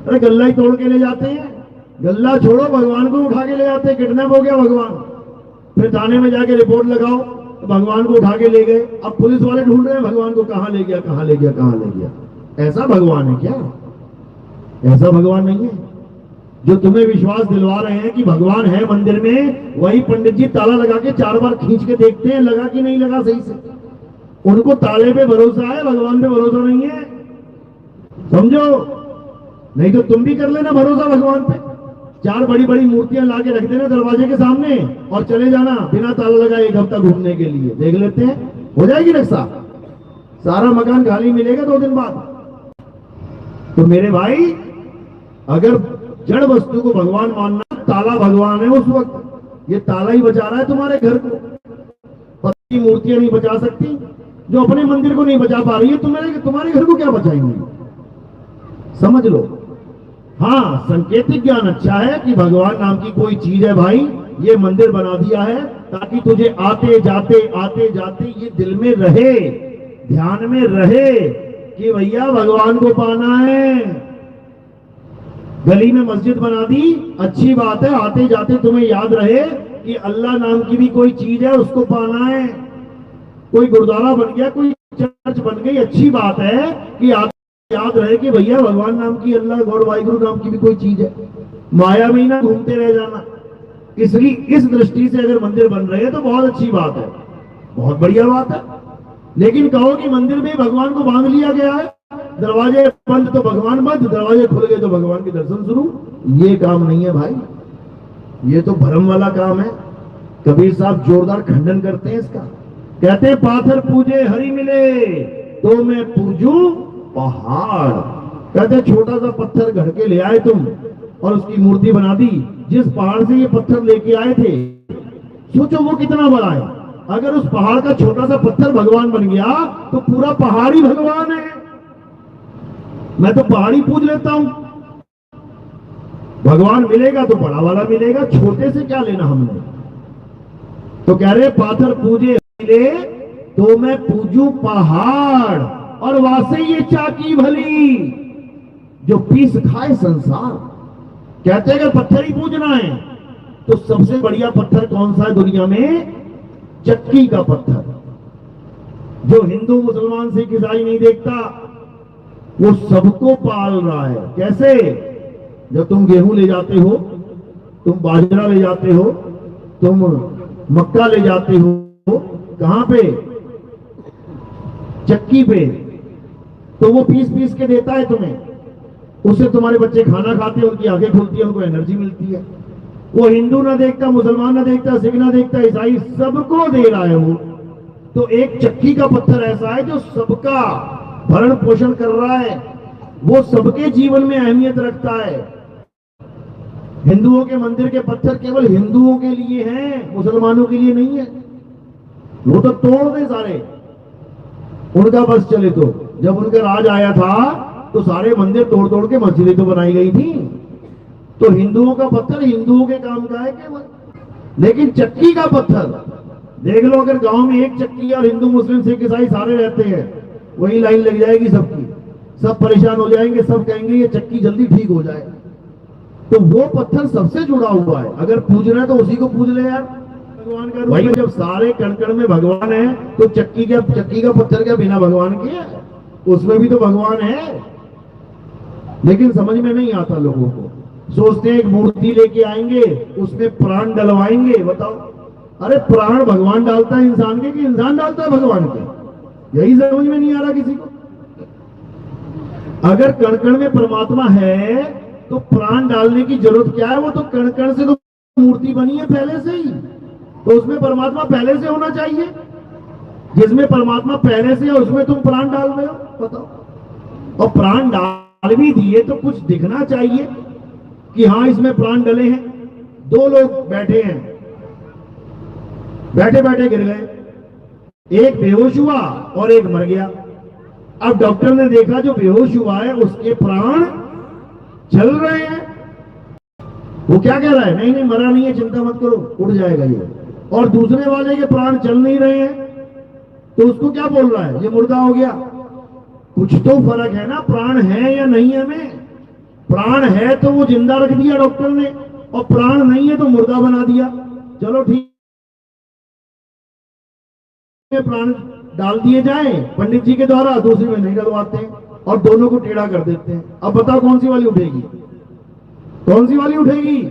अरे गल्ला ही तोड़ के ले जाते हैं। गल्ला छोड़ो, भगवान को उठा के ले जाते हैं। किडनैप हो गया भगवान, फिर थाने में जाके रिपोर्ट लगाओ, भगवान को उठा के ले गए। अब पुलिस वाले ढूंढ रहे हैं भगवान को, कहां ले गया, कहां ले गया, कहां ले गया। ऐसा भगवान है क्या? ऐसा भगवान नहीं है। जो तुम्हें विश्वास दिलवा रहे हैं कि भगवान है मंदिर में, वही पंडित जी ताला लगा के 4 बार खींच के देखते हैं लगा कि नहीं लगा सही से। उनको ताले पे भरोसा है, भगवान पे भरोसा नहीं है, समझो। नहीं तो तुम भी कर लेना भरोसा भगवान पे। 4 बड़ी बड़ी मूर्तियां ला के रख देना दरवाजे के सामने और चले जाना बिना ताला लगाए 1 हफ्ता घूमने के लिए, देख लेते हैं हो जाएगी रक्षा। सारा मकान खाली मिलेगा 2 दिन बाद। तो मेरे भाई, अगर जड़ वस्तु को भगवान मानना, ताला भगवान है उस वक्त। ये ताला ही बचा रहा है तुम्हारे घर को। पत्ती मूर्तियां नहीं बचा सकती, जो अपने मंदिर को नहीं बचा पा रही है, तुम्हारे घर को क्या बचाएंगे? समझ लो। हाँ, संकेतिक ज्ञान अच्छा है कि भगवान नाम की कोई चीज है भाई, ये मंदिर बना दिया है ताकि तुझे आते जाते ये दिल में रहे, ध्यान में रहे कि भैया भगवान को पाना है। गली में मस्जिद बना दी, अच्छी बात है, आते जाते तुम्हें याद रहे कि अल्लाह नाम की भी कोई चीज है, उसको पाना है। कोई गुरुद्वारा बन गया, कोई चर्च बन गई, अच्छी बात है कि आते याद रहे कि भैया भगवान नाम की, अल्लाह गॉड वाहिगुरु नाम की भी कोई चीज है। माया में ही ना घूमते रह जाना। इसलिए इस दृष्टि से अगर मंदिर बन रहे हैं तो बहुत अच्छी बात है, बहुत बढ़िया बात है। लेकिन कहो कि मंदिर में भगवान को बांध लिया गया है, दरवाजे बंद तो भगवान बंद, दरवाजे खुल गए तो भगवान के दर्शन शुरू, ये काम नहीं है भाई, ये तो भ्रम वाला काम है। कबीर साहब जोरदार खंडन करते हैं इसका। कहते हैं पाथर पूजे हरि मिले तो मैं पूजू पहाड़। कहते छोटा सा पत्थर घड़ के ले आए तुम और उसकी मूर्ति बना दी। जिस पहाड़ से ये पत्थर लेके आए थे, सोचो वो कितना बड़ा है। अगर उस पहाड़ का छोटा सा पत्थर भगवान बन गया तो पूरा पहाड़ ही भगवान है। मैं तो पहाड़ी पूज लेता हूं। भगवान मिलेगा तो बड़ा वाला मिलेगा, छोटे से क्या लेना हमने। तो कह रहे पाथर पूजे मिले तो मैं पूजू पहाड़, और वासे ये चाकी भली जो पीस खाए संसार। कहते हैं अगर पत्थर ही पूजना है तो सबसे बढ़िया पत्थर कौन सा है दुनिया में? चक्की का पत्थर, जो हिंदू मुसलमान सिख ईसाई नहीं देखता, वो सबको पाल रहा है। कैसे? जब तुम गेहूं ले जाते हो, तुम बाजरा ले जाते हो, तुम मक्का ले जाते हो, कहां पे? चक्की पे। तो वो पीस पीस के देता है तुम्हें, उससे तुम्हारे बच्चे खाना खाते हैं, उनकी आंखें खुलती है, उनको एनर्जी मिलती है। वो हिंदू ना देखता, मुसलमान ना देखता, सिख ना देखता, ईसाई, सबको दे रहा है वो। तो एक चक्की का पत्थर ऐसा है जो सबका भरण पोषण कर रहा है, वो सबके जीवन में अहमियत रखता है। हिंदुओं के मंदिर के पत्थर केवल हिंदुओं के लिए हैं, मुसलमानों के लिए नहीं है। वो तो तोड़ दे सारे, उनका बस चले। तो जब उनका राज आया था तो सारे मंदिर तोड़ तोड़ के मस्जिदें तो बनाई गई थी। तो हिंदुओं का पत्थर हिंदुओं के काम का है केवल। लेकिन चक्की का पत्थर देख लो, अगर गांव में एक चक्की और हिंदू मुस्लिम सिख ईसाई सारे रहते हैं, वही लाइन लग जाएगी सबकी, सब परेशान हो जाएंगे, सब कहेंगे ये चक्की जल्दी ठीक हो जाए। तो वो पत्थर सबसे जुड़ा हुआ है, अगर पूजना है तो उसी को पूज ले यार। भगवान का रूप है, जब सारे कण में भगवान है तो चक्की का पत्थर क्या बिना भगवान के है? उसमें भी तो भगवान है। लेकिन समझ में नहीं आता लोगों को, सोचते हैं एक मूर्ति लेके आएंगे, उसमें प्राण डलवाएंगे। बताओ, अरे प्राण भगवान डालता है इंसान के कि इंसान डालता है भगवान के? यही समझ में नहीं आ रहा किसी को। अगर कण कण में परमात्मा है तो प्राण डालने की जरूरत क्या है? वो तो कण कण से तो मूर्ति बनी है पहले से ही, तो उसमें परमात्मा पहले से होना चाहिए। जिसमें परमात्मा पहले से है उसमें तुम प्राण डाल रहे हो, बताओ। और प्राण डाल भी दिए तो कुछ दिखना चाहिए कि हाँ इसमें प्राण डले हैं। दो लोग बैठे हैं, बैठे बैठे गिर गए, एक बेहोश हुआ और एक मर गया। अब डॉक्टर ने देखा जो बेहोश हुआ है उसके प्राण चल रहे हैं। वो क्या कह रहा है? नहीं नहीं मरा नहीं है, चिंता मत करो, उड़ जाएगा ये। और दूसरे वाले के प्राण चल नहीं रहे हैं तो उसको क्या बोल रहा है? ये मुर्दा हो गया। कुछ तो फर्क है ना, प्राण है या नहीं है में। प्राण है तो वो जिंदा रख दिया डॉक्टर ने, और प्राण नहीं है तो मुर्दा बना दिया। चलो ठीक, प्राण डाल दिए जाए पंडित जी के द्वारा, दूसरी में नहीं डलवाते हैं और दोनों को टेढ़ा कर देते हैं। अब बताओ कौन सी वाली उठेगी? कौन सी वाली उठेगी?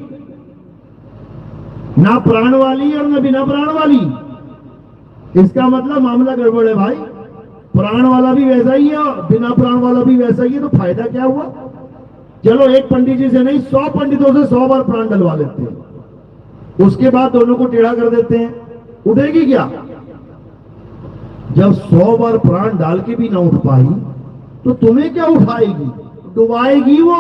ना प्राण वाली और ना बिना प्राण वाली। इसका मतलब मामला गड़बड़ है भाई। प्राण वाला भी वैसा ही है और बिना प्राण वाला भी वैसा ही है, तो फायदा क्या हुआ? चलो एक पंडित जी से नहीं 100 पंडितों से 100 बार प्राण डलवा लेते हैं, उसके बाद दोनों को टेढ़ा कर देते हैं, उठेगी क्या? जब 100 बार प्राण डाल के भी ना उठ पाई तो तुम्हें क्या उठाएगी? डुबाएगी वो।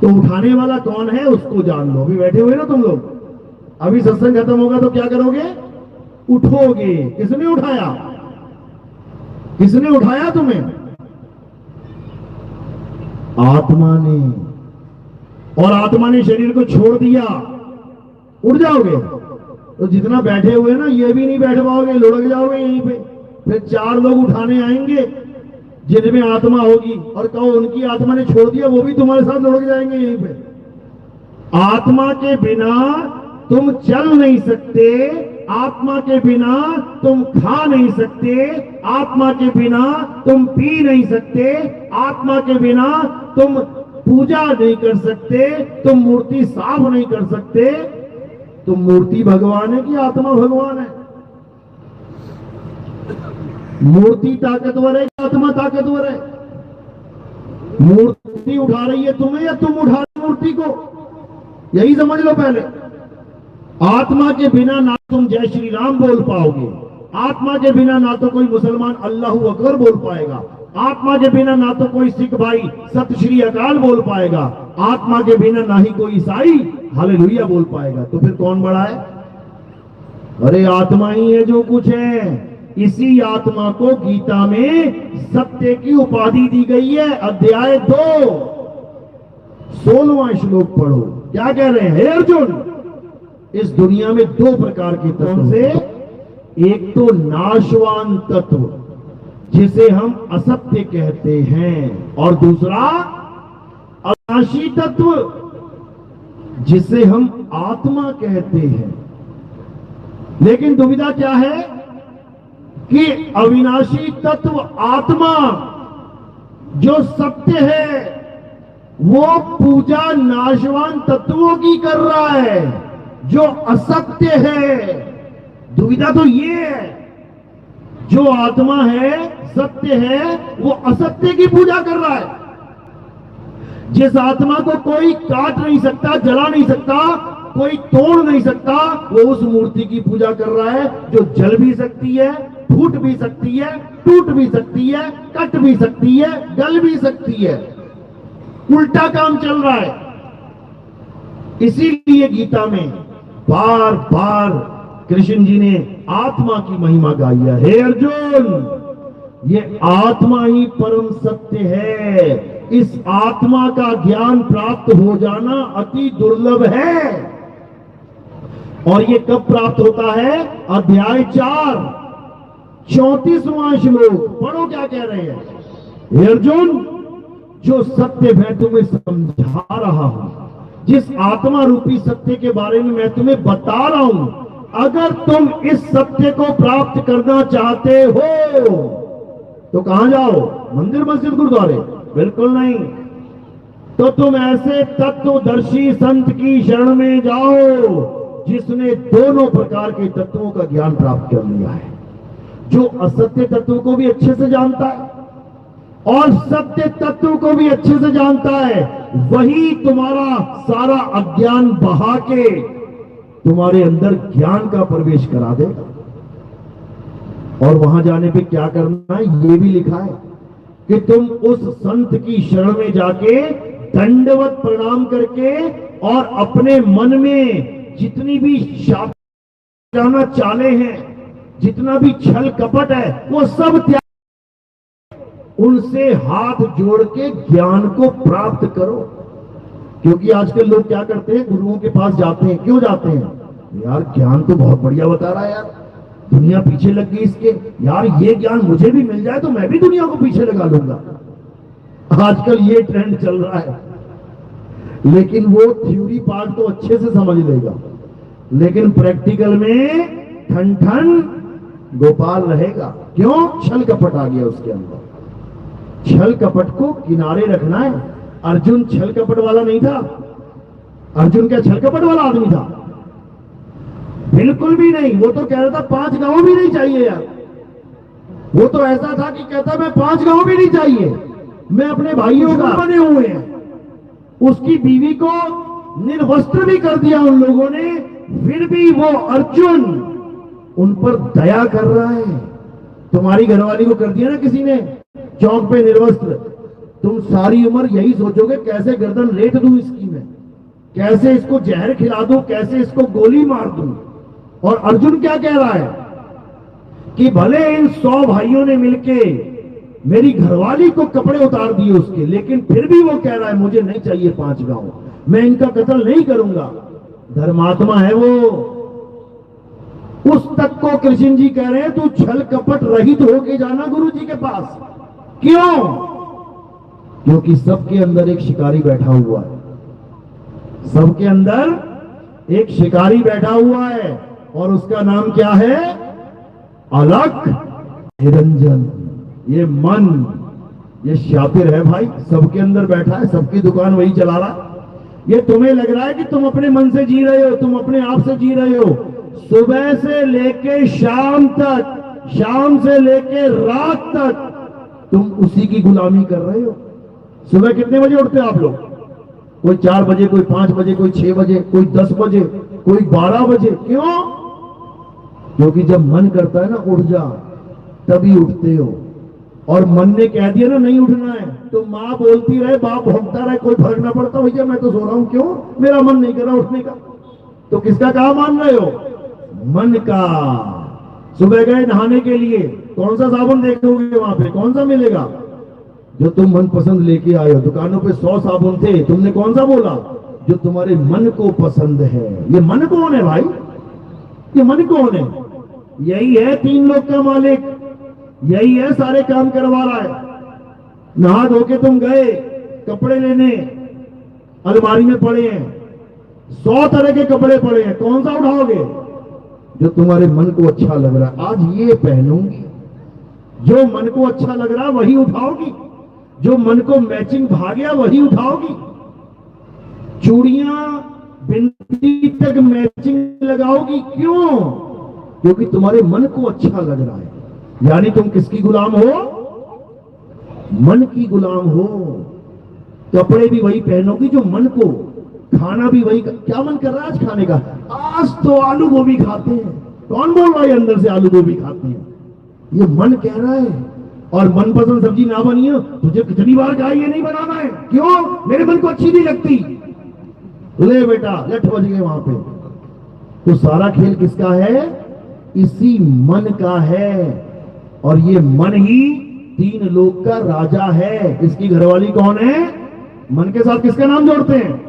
तो उठाने वाला कौन है उसको जान लो। अभी बैठे हुए ना तुम लोग, अभी सत्संग खत्म होगा तो क्या करोगे? उठोगे। किसने उठाया? किसने उठाया तुम्हें? आत्मा ने। और आत्मा ने शरीर को छोड़ दिया, उड़ जाओगे। तो जितना बैठे हुए ना ये भी नहीं बैठ पाओगे, लुढ़क जाओगे यहीं पे। फिर 4 लोग उठाने आएंगे जिनमें आत्मा होगी और कहो उनकी आत्मा ने छोड़ दिया, वो भी तुम्हारे साथ लुढ़क जाएंगे यहीं पे। आत्मा के बिना तुम चल नहीं सकते, आत्मा के बिना तुम खा नहीं सकते, आत्मा के बिना तुम पी नहीं सकते, आत्मा के बिना तुम पूजा नहीं कर सकते, तुम मूर्ति साफ नहीं कर सकते। तुम मूर्ति भगवान है कि आत्मा भगवान है? मूर्ति ताकतवर है कि आत्मा ताकतवर है? मूर्ति उठा रही है तुम्हें या तुम उठा रहे मूर्ति को? यही समझ लो पहले। आत्मा के बिना ना तुम जय श्री राम बोल पाओगे, आत्मा के बिना ना तो कोई मुसलमान अल्लाहू अकबर बोल पाएगा, आत्मा के बिना ना तो कोई सिख भाई सत श्री अकाल बोल पाएगा, आत्मा के बिना ना ही कोई ईसाई हालेलुया बोल पाएगा। तो फिर कौन बड़ा है? अरे आत्मा ही है जो कुछ है। इसी आत्मा को गीता में सत्य की उपाधि दी गई है। अध्याय 2 16वां श्लोक पढ़ो। क्या कह रहे हैं? हे अर्जुन, इस दुनिया में 2 प्रकार के तत्व से, एक तो नाशवान तत्व जिसे हम असत्य कहते हैं, और दूसरा अविनाशी तत्व जिसे हम आत्मा कहते हैं। लेकिन दुविधा क्या है कि अविनाशी तत्व आत्मा जो सत्य है वो पूजा नाशवान तत्वों की कर रहा है जो असत्य है। दुविधा तो ये है, जो आत्मा है सत्य है वो असत्य की पूजा कर रहा है। जिस आत्मा को कोई काट नहीं सकता, जला नहीं सकता, कोई तोड़ नहीं सकता, वो उस मूर्ति की पूजा कर रहा है जो जल भी सकती है, फूट भी सकती है, टूट भी सकती है, कट भी सकती है, गल भी सकती है। उल्टा काम चल रहा है। इसीलिए गीता में बार बार कृष्ण जी ने आत्मा की महिमा गाई है। हे अर्जुन, ये आत्मा ही परम सत्य है। इस आत्मा का ज्ञान प्राप्त हो जाना अति दुर्लभ है। और ये कब प्राप्त होता है? अध्याय 4 34वां श्लोक पढ़ो। क्या कह रहे हैं? हे अर्जुन, जो सत्य मैं तुम्हें समझा रहा हूं, जिस आत्मा रूपी सत्य के बारे में मैं तुम्हें बता रहा हूं, अगर तुम इस सत्य को प्राप्त करना चाहते हो तो कहां जाओ? मंदिर, मस्जिद, गुरुद्वारे? बिल्कुल नहीं। तो तुम ऐसे तत्वदर्शी संत की शरण में जाओ जिसने दोनों प्रकार के तत्वों का ज्ञान प्राप्त कर लिया है, जो असत्य तत्व को भी अच्छे से जानता है और सत्य तत्व को भी अच्छे से जानता है, वही तुम्हारा सारा अज्ञान बहा के तुम्हारे अंदर ज्ञान का प्रवेश करा देगा। और वहां जाने पे क्या करना है, ये भी लिखा है कि तुम उस संत की शरण में जाके दंडवत प्रणाम करके और अपने मन में जितनी भी शापना चाले हैं, जितना भी छल कपट है, वो सब त्याग, उनसे हाथ जोड़ के ज्ञान को प्राप्त करो। क्योंकि आजकल लोग क्या करते हैं, गुरुओं के पास जाते हैं। क्यों जाते हैं? यार ज्ञान तो बहुत बढ़िया बता रहा है यार, दुनिया पीछे लग गई इसके, यार ये ज्ञान मुझे भी मिल जाए तो मैं भी दुनिया को पीछे लगा लूंगा। आजकल ये ट्रेंड चल रहा है। लेकिन वो थ्योरी पार्ट तो अच्छे से समझ लेगा, लेकिन प्रैक्टिकल में ठन ठन गोपाल रहेगा। क्यों? छल कपट आ गया उसके अंदर। छल कपट को किनारे रखना है। अर्जुन छल कपट वाला नहीं था। अर्जुन क्या छल कपट वाला आदमी था? बिल्कुल भी नहीं। वो तो कह रहा था 5 गांव भी नहीं चाहिए यार। वो तो ऐसा था कि कहता मैं 5 गांव भी नहीं चाहिए, मैं अपने भाइयों का बने हुए हैं। उसकी बीवी को निर्वस्त्र भी कर दिया उन लोगों ने, फिर भी वो अर्जुन उन पर दया कर रहा है। तुम्हारी घरवाली को कर दिया ना किसी ने चौक पे निर्वस्त्र, तुम सारी उम्र यही सोचोगे कैसे गर्दन रेत दूं इसकी, मैं कैसे इसको जहर खिला दूं, कैसे इसको गोली मार दूं। और अर्जुन क्या कह रहा है कि भले इन 100 भाइयों ने मिलके मेरी घरवाली को कपड़े उतार दिए उसके, लेकिन फिर भी वो कह रहा है मुझे नहीं चाहिए 5 गांव, मैं इनका कत्ल नहीं करूंगा। धर्मात्मा है वो। उस तक को कृष्ण जी कह रहे हैं तू छल कपट रहित होके जाना गुरु जी के पास। क्यों? क्योंकि सबके अंदर एक शिकारी बैठा हुआ है। सबके अंदर एक शिकारी बैठा हुआ है और उसका नाम क्या है? अलख निरंजन। ये मन, ये शातिर है भाई, सबके अंदर बैठा है, सबकी दुकान वही चला रहा। ये तुम्हें लग रहा है कि तुम अपने मन से जी रहे हो, तुम अपने आप से जी रहे हो। सुबह से लेके शाम तक, शाम से लेके रात तक तुम उसी की गुलामी कर रहे हो। सुबह कितने बजे उठते हो आप लोग? कोई 4 बजे, कोई 5 बजे, कोई 6 बजे, कोई 10 बजे, कोई 12 बजे। क्यों? क्योंकि जब मन करता है ना उठ जा, तभी उठते हो। और मन ने कह दिया ना नहीं उठना है, तो माँ बोलती रहे, बाप भोगता रहे, कोई फर्क ना पड़ता, भैया मैं तो सो रहा हूं, क्यों? मेरा मन नहीं कर रहा उठने का। तो किसका काम मान रहे हो? मन का। सुबह गए नहाने के लिए, कौन सा साबुन देखोगे वहां पे? कौन सा मिलेगा? जो तुम मन पसंद लेके आए हो। दुकानों पे 100 साबुन थे, तुमने कौन सा बोला? जो तुम्हारे मन को पसंद है। ये मन कौन है भाई? ये मन कौन है? यही है 3 लोग का मालिक, यही है सारे काम करवा रहा है। नहा धो के तुम गए कपड़े लेने, अलमारी में पड़े हैं 100 तरह के कपड़े पड़े हैं, कौन सा उठाओगे? जो तुम्हारे मन को अच्छा लग रहा है, आज ये पहनूंगी। जो मन को अच्छा लग रहा है वही उठाओगी। जो मन को मैचिंग भा गया वही उठाओगी। चूड़ियां बिंदी तक मैचिंग लगाओगी। क्यों? क्योंकि तुम्हारे मन को अच्छा लग रहा है। यानी तुम किसकी गुलाम हो? मन की गुलाम हो। कपड़े भी वही पहनोगी जो मन को, खाना भी वही। क्या मन कर रहा है आज खाने का? आज तो आलू गोभी खाते हैं। कौन बोल रहा है अंदर से आलू गोभी खाते हैं? ये मन कह रहा है। और मनपसंद सब्जी ना बनी हो, तुझे कितनी बार कहा ये नहीं बनाना है। क्यों? मेरे मन को अच्छी नहीं लगती। ले बेटा, लठ बज गए वहां पे। तो सारा खेल किसका है? इसी मन का है। और ये मन ही 3 लोक का राजा है। इसकी घरवाली कौन है? मन के साथ किसका नाम जोड़ते हैं?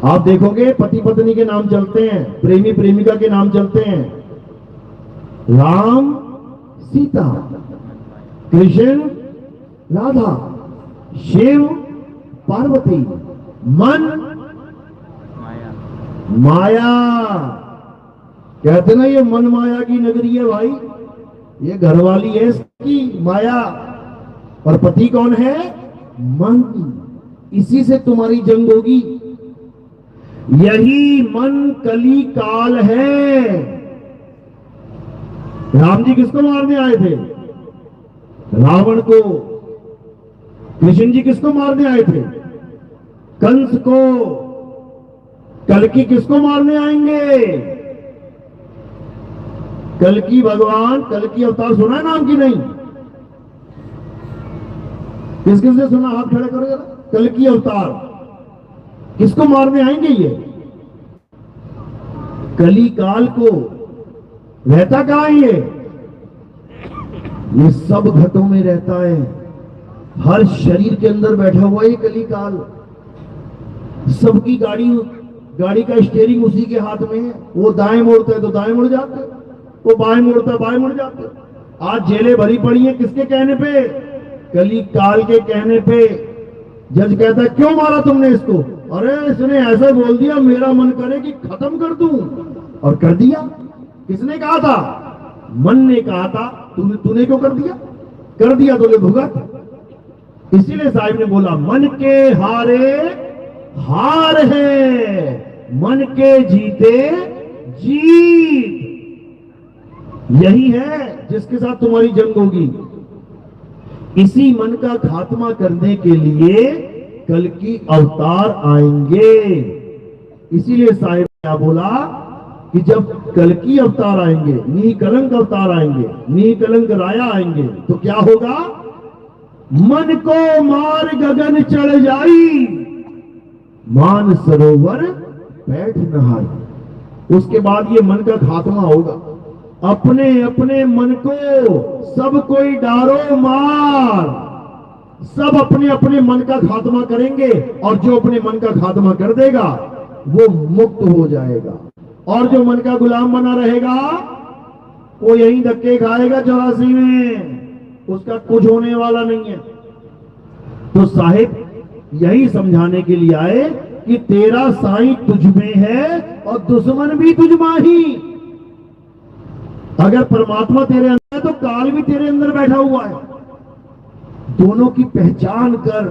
आप देखोगे पति पत्नी के नाम चलते हैं, प्रेमी प्रेमिका के नाम चलते हैं। राम सीता, कृष्ण राधा, शिव पार्वती, मन माया। कहते ना ये मन माया की नगरी है भाई। ये घरवाली है इसकी माया। और पति कौन है? मन। इसी से तुम्हारी जंग होगी। यही मन कली काल है। राम जी किसको मारने आए थे? रावण को। कृष्ण जी किसको मारने आए थे? कंस को। कल्कि किसको मारने आएंगे? कल्कि भगवान, कल्कि अवतार सुना है नाम की नहीं? किस किसने सुना? हाथ खड़े करो जरा। कल्कि अवतार किसको मारने आएंगे? ये कली काल को। रहता कहां है ये सब घटों में रहता है। हर शरीर के अंदर बैठा हुआ है कली काल। सबकी गाड़ी का स्टीयरिंग उसी के हाथ में है। वो दाएं मोड़ता है तो दाएं मुड़ जाते, वो बाएं मोड़ता है बाएं मुड़ जाते। आज जेलें भरी पड़ी हैं किसके कहने पे? कली काल के कहने पे। जज कहता है क्यों मारा तुमने इसको? अरे इसने ऐसा बोल दिया, मेरा मन करे कि खत्म कर दूं, और कर दिया। किसने कहा था? मन ने कहा था। तूने क्यों कर दिया? कर दिया तो ले भुगत। इसीलिए साहिब ने बोला मन के हारे हार है, मन के जीते जीत। यही है जिसके साथ तुम्हारी जंग होगी। इसी मन का खात्मा करने के लिए कल्कि अवतार आएंगे। इसीलिए साहिब ने क्या बोला कि जब कल्कि अवतार आएंगे, निकलंक अवतार आएंगे, निकलंक राया आएंगे, तो क्या होगा? मन को मार गगन चढ़ जाई, मान सरोवर बैठ नहाई। उसके बाद ये मन का खात्मा होगा। अपने अपने मन को सब कोई डारो मार। सब अपने अपने मन का खात्मा करेंगे, और जो अपने मन का खात्मा कर देगा वो मुक्त हो जाएगा। और जो मन का गुलाम बना रहेगा वो यही धक्के खाएगा 84 में। उसका कुछ होने वाला नहीं है। तो साहिब यही समझाने के लिए आए कि तेरा साईं तुझ में है और दुश्मन भी तुझ माही। अगर परमात्मा तेरे अंदर है तो काल भी तेरे अंदर बैठा हुआ है। दोनों की पहचान कर।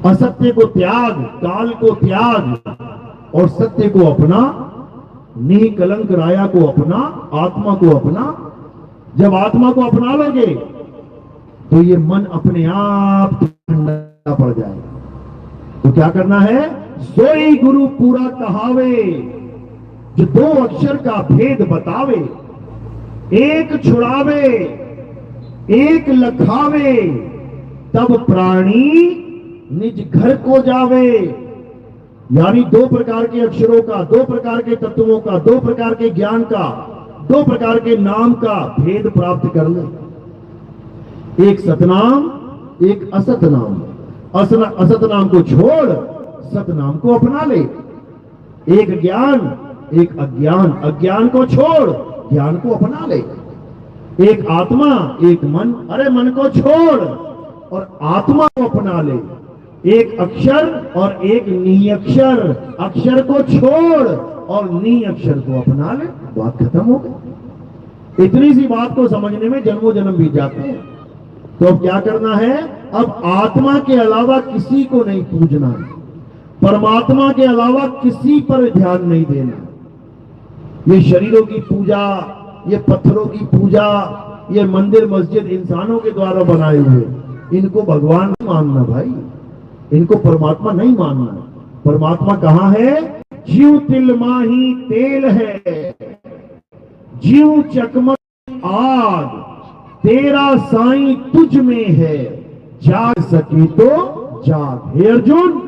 असत्य को त्याग, काल को त्याग, और सत्य को अपना, निकलंक राया को अपना, आत्मा को अपना। जब आत्मा को अपना लोगे तो ये मन अपने आप ठंडा पड़ जाएगा। तो क्या करना है? सोई गुरु पूरा कहावे, जो 2 अक्षर का भेद बतावे। एक छुड़ावे एक लखावे, तब प्राणी निज घर को जावे। यानी 2 प्रकार के अक्षरों का, 2 प्रकार के तत्वों का, 2 प्रकार के ज्ञान का, 2 प्रकार के नाम का भेद प्राप्त कर ले। एक सतनाम, एक असत नाम। असत नाम को छोड़, सतनाम को अपना ले। एक ज्ञान, एक अज्ञान। अज्ञान को छोड़, ज्ञान को अपना ले। एक आत्मा, एक मन। अरे मन को छोड़ और आत्मा को अपना ले। एक अक्षर और एक नी अक्षर। अक्षर को छोड़ और नी अक्षर को अपना ले। बात खत्म हो गई। इतनी सी बात को समझने में जन्मों जन्म बीत जाते हैं। तो अब क्या करना है? अब आत्मा के अलावा किसी को नहीं पूजना है। परमात्मा के अलावा किसी पर ध्यान नहीं देना। ये शरीरों की पूजा, ये पत्थरों की पूजा, ये मंदिर मस्जिद इंसानों के द्वारा बनाए हुए, इनको भगवान नहीं मानना भाई। इनको परमात्मा नहीं मानना। परमात्मा कहां है? जीव तिल माही तेल है, जीव चकमक आग, तेरा साईं तुझ में है, जाग सके तो जाग। हे अर्जुन,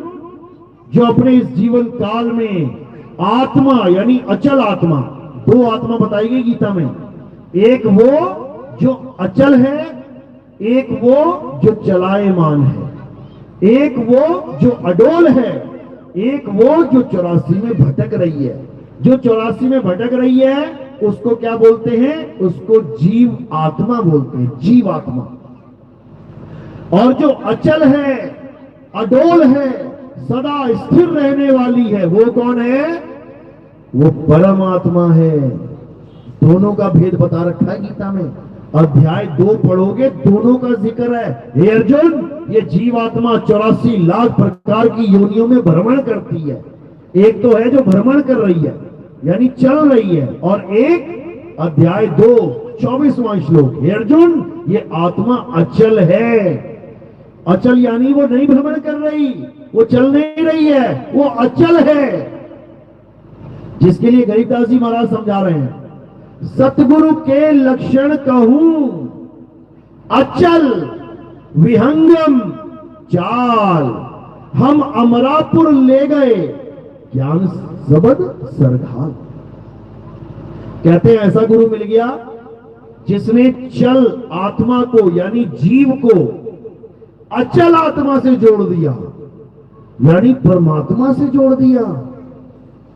जो अपने इस जीवन काल में आत्मा यानी अचल आत्मा, 2 आत्मा बताई गई गीता में। एक वो जो अचल है, एक वो जो चलायमान है। एक वो जो अडोल है, एक वो जो 84 में भटक रही है। जो 84 में भटक रही है उसको क्या बोलते हैं? उसको जीव आत्मा बोलते हैं, जीव आत्मा। और जो अचल है, अडोल है, सदा स्थिर रहने वाली है, वो कौन है? वो परमात्मा है। दोनों का भेद बता रखा है गीता में। अध्याय 2 पढ़ोगे, दोनों का जिक्र है। हे अर्जुन, ये जीवात्मा 84 लाख प्रकार की योनियों में भ्रमण करती है। एक तो है जो भ्रमण कर रही है यानी चल रही है, और एक अध्याय 2 24वां श्लोक, हे अर्जुन ये आत्मा अचल है। अचल यानी वो नहीं भ्रमण कर रही, वो चल नहीं रही है, वो अचल है। जिसके लिए गरीबदास जी महाराज समझा रहे हैं, सतगुरु के लक्षण कहूं अचल विहंगम चाल, हम अमरापुर ले गए ज्ञान सबद सरघाल। कहते हैं ऐसा गुरु मिल गया जिसने चल आत्मा को यानी जीव को अचल आत्मा से जोड़ दिया, यानी परमात्मा से जोड़ दिया।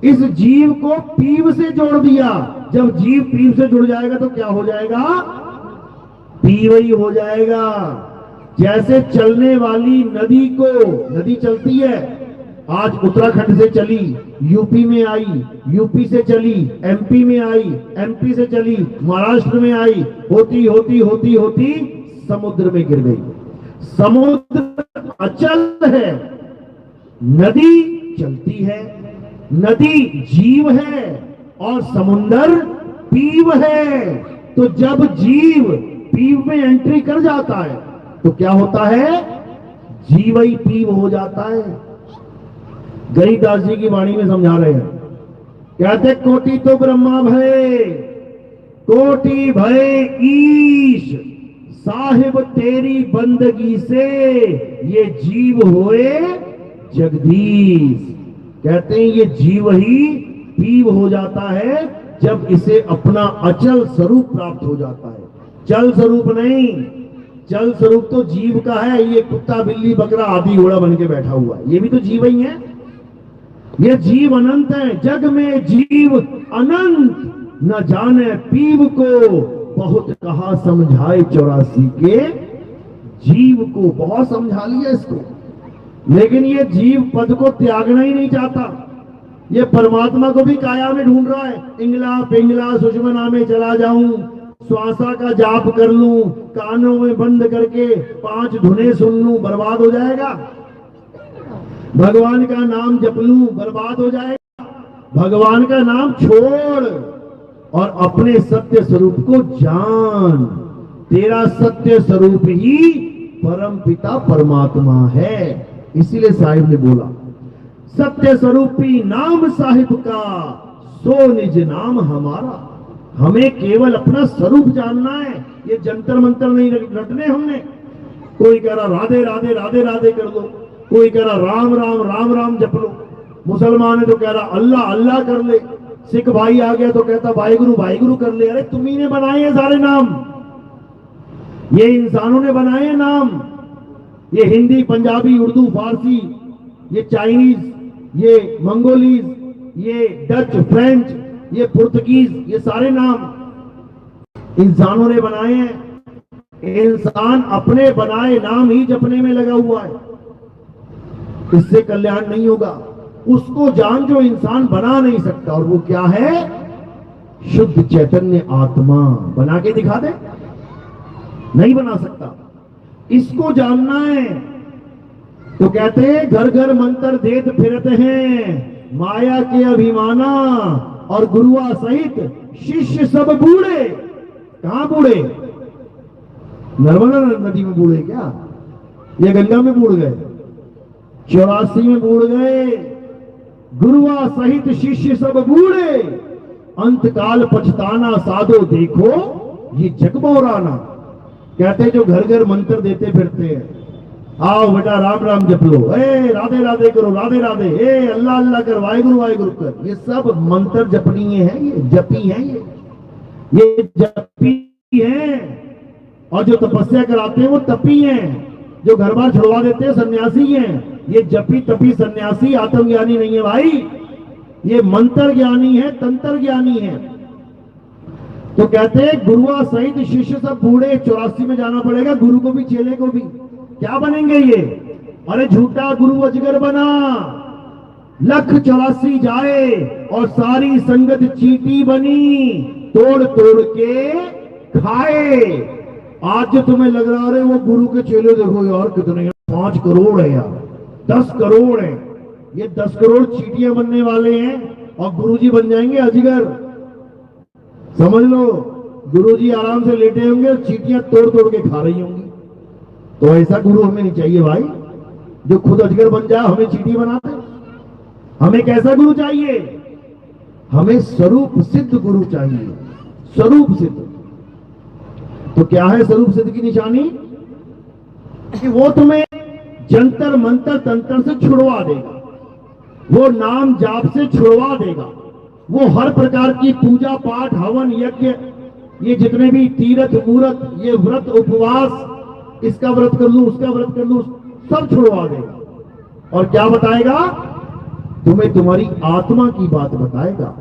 इस जीव को पीव से जोड़ दिया। जब जीव पीव से जुड़ जाएगा तो क्या हो जाएगा? पीव ही हो जाएगा। जैसे चलने वाली नदी को, नदी चलती है, आज उत्तराखंड से चली, यूपी में आई, यूपी से चली, एमपी में आई, एमपी से चली, महाराष्ट्र में आई, होती होती होती होती समुद्र में गिर गई। समुद्र अचल है, नदी चलती है, नदी जीव है और समुद्र पीव है। तो जब जीव पीव में एंट्री कर जाता है तो क्या होता है? जीव ही पीव हो जाता है। गरीबदास जी की वाणी में समझा रहे हैं, कहते कोटि तो ब्रह्मा भय, कोटि भय ईश, साहिब तेरी बंदगी से ये जीव होए जगदीश। कहते हैं ये जीव ही पीव हो जाता है जब इसे अपना अचल स्वरूप प्राप्त हो जाता है। चल स्वरूप नहीं, चल स्वरूप तो जीव का है। ये कुत्ता बिल्ली बकरा आदि घोड़ा बन के बैठा हुआ है, ये भी तो जीव ही है। ये जीव अनंत है, जग में जीव अनंत, न जाने पीव को बहुत कहा समझाए 84 के जीव को। बहुत समझा लिया इसको, लेकिन ये जीव पद को त्यागना ही नहीं चाहता। ये परमात्मा को भी काया में ढूंढ रहा है। इंगला पिंगला सुषमना में चला जाऊं, श्वासा का जाप कर लूं, कानों में बंद करके 5 धुनें सुन लूं, बर्बाद हो जाएगा। भगवान का नाम जप लूं, बर्बाद हो जाएगा। भगवान का नाम छोड़ और अपने सत्य स्वरूप को जान। तेरा सत्य स्वरूप ही परम पिता परमात्मा है। इसीलिए साहिब ने बोला, सत्य स्वरूपी नाम साहिब का, सो निज नाम हमारा। हमें केवल अपना स्वरूप जानना है, ये जंतर मंतर नहीं रटने हमने। कोई कह रहा राधे राधे राधे राधे कर लो, कोई कह रहा राम राम राम राम जप लो, मुसलमान है तो कह रहा अल्लाह अल्लाह कर ले, सिख भाई आ गया तो कहता वाहिगुरु वाहिगुरु कर ले। अरे तुम्ही ने बनाए हैं सारे नाम, ये इंसानों ने बनाए हैं नाम। ये हिंदी पंजाबी उर्दू फारसी, ये चाइनीज, ये मंगोलीज, ये डच फ्रेंच, ये पुर्तगीज, ये सारे नाम इंसानों ने बनाए हैं। इंसान अपने बनाए नाम ही जपने में लगा हुआ है, इससे कल्याण नहीं होगा। उसको जान जो इंसान बना नहीं सकता, और वो क्या है? शुद्ध चैतन्य आत्मा। बना के दिखा दे, नहीं बना सकता। इसको जानना है तो कहते हैं घर घर मंत्र देत फिरते हैं, माया के अभिमाना और गुरुआ सहित शिष्य सब बूढ़े। कहां बूढ़े? नर्मदा नदी में बूढ़े क्या? ये गंगा में बूढ़ गए, 84 में बूढ़ गए। गुरुआ सहित शिष्य सब बूढ़े, अंतकाल पछताना साधो देखो ये जग बौराना। कहते जो घर घर मंत्र देते फिरते हैं, आओ बेटा राम राम जप लो, राधे राधे करो, राधे राधे, अल्लाह अल्लाह कर, वाहिगुरु वाहिगुरु कर। ये सब मंत्र जपनीय है, ये जपी है, ये जपी है। और जो तपस्या कराते हैं वो तपी हैं, जो घर बार छुड़वा देते हैं सन्यासी हैं। ये जपी तपी सन्यासी आत्मज्ञानी नहीं है भाई, ये मंत्र ज्ञानी है, तंत्र ज्ञानी है। तो कहते हैं गुरुआ सहित शिष्य सब बूढ़े। 84 में जाना पड़ेगा, गुरु को भी चेले को भी। क्या बनेंगे ये? अरे झूठा गुरु अजगर बना, लख 84 जाए और सारी संगत चींटी बनी, तोड़ तोड़ के खाए। आज जो तुम्हें लग रहा है वो गुरु के चेले देखो यार कितने, 5 करोड़ है यार, 10 करोड़ है। ये 10 करोड़ चींटियां बनने वाले हैं और गुरुजी बन जाएंगे अजगर। समझ लो, गुरुजी आराम से लेटे होंगे और चींटियां तोड़ तोड़ के खा रही होंगी। तो ऐसा गुरु हमें नहीं चाहिए भाई, जो खुद अजगर बन जाए हमें चींटी बना दे। हमें कैसा गुरु चाहिए? हमें स्वरूप सिद्ध गुरु चाहिए, स्वरूप सिद्ध। तो क्या है स्वरूप सिद्ध की निशानी? कि वो तुम्हें जंतर मंतर तंत्र से छुड़वा देगा, वो नाम जाप से छुड़वा देगा, वो हर प्रकार की पूजा पाठ हवन यज्ञ, ये जितने भी तीर्थ मूर्त, ये व्रत उपवास, इसका व्रत कर लूं उसका व्रत कर लूं, सब छुड़वा देगा। और क्या बताएगा? तुम्हें तुम्हारी आत्मा की बात बताएगा।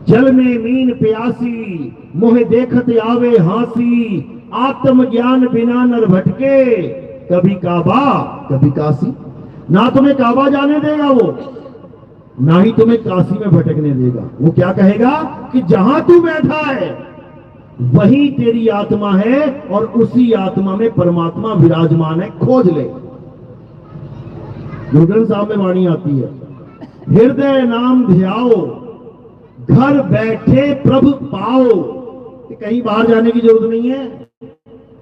जल में मीन प्यासी, मोह देखत आवे हासी, आत्म ज्ञान बिना नर भटके, कभी काबा कभी काशी। ना तुम्हें काबा जाने देगा वो, ना ही तुम्हें काशी में भटकने देगा। वो क्या कहेगा कि जहां तू बैठा है वही तेरी आत्मा है और उसी आत्मा में परमात्मा विराजमान है, खोज ले। गुरु ग्रंथ साहब में वाणी आती है, हृदय नाम ध्याओ, घर बैठे प्रभु पाओ। कहीं बाहर जाने की जरूरत नहीं है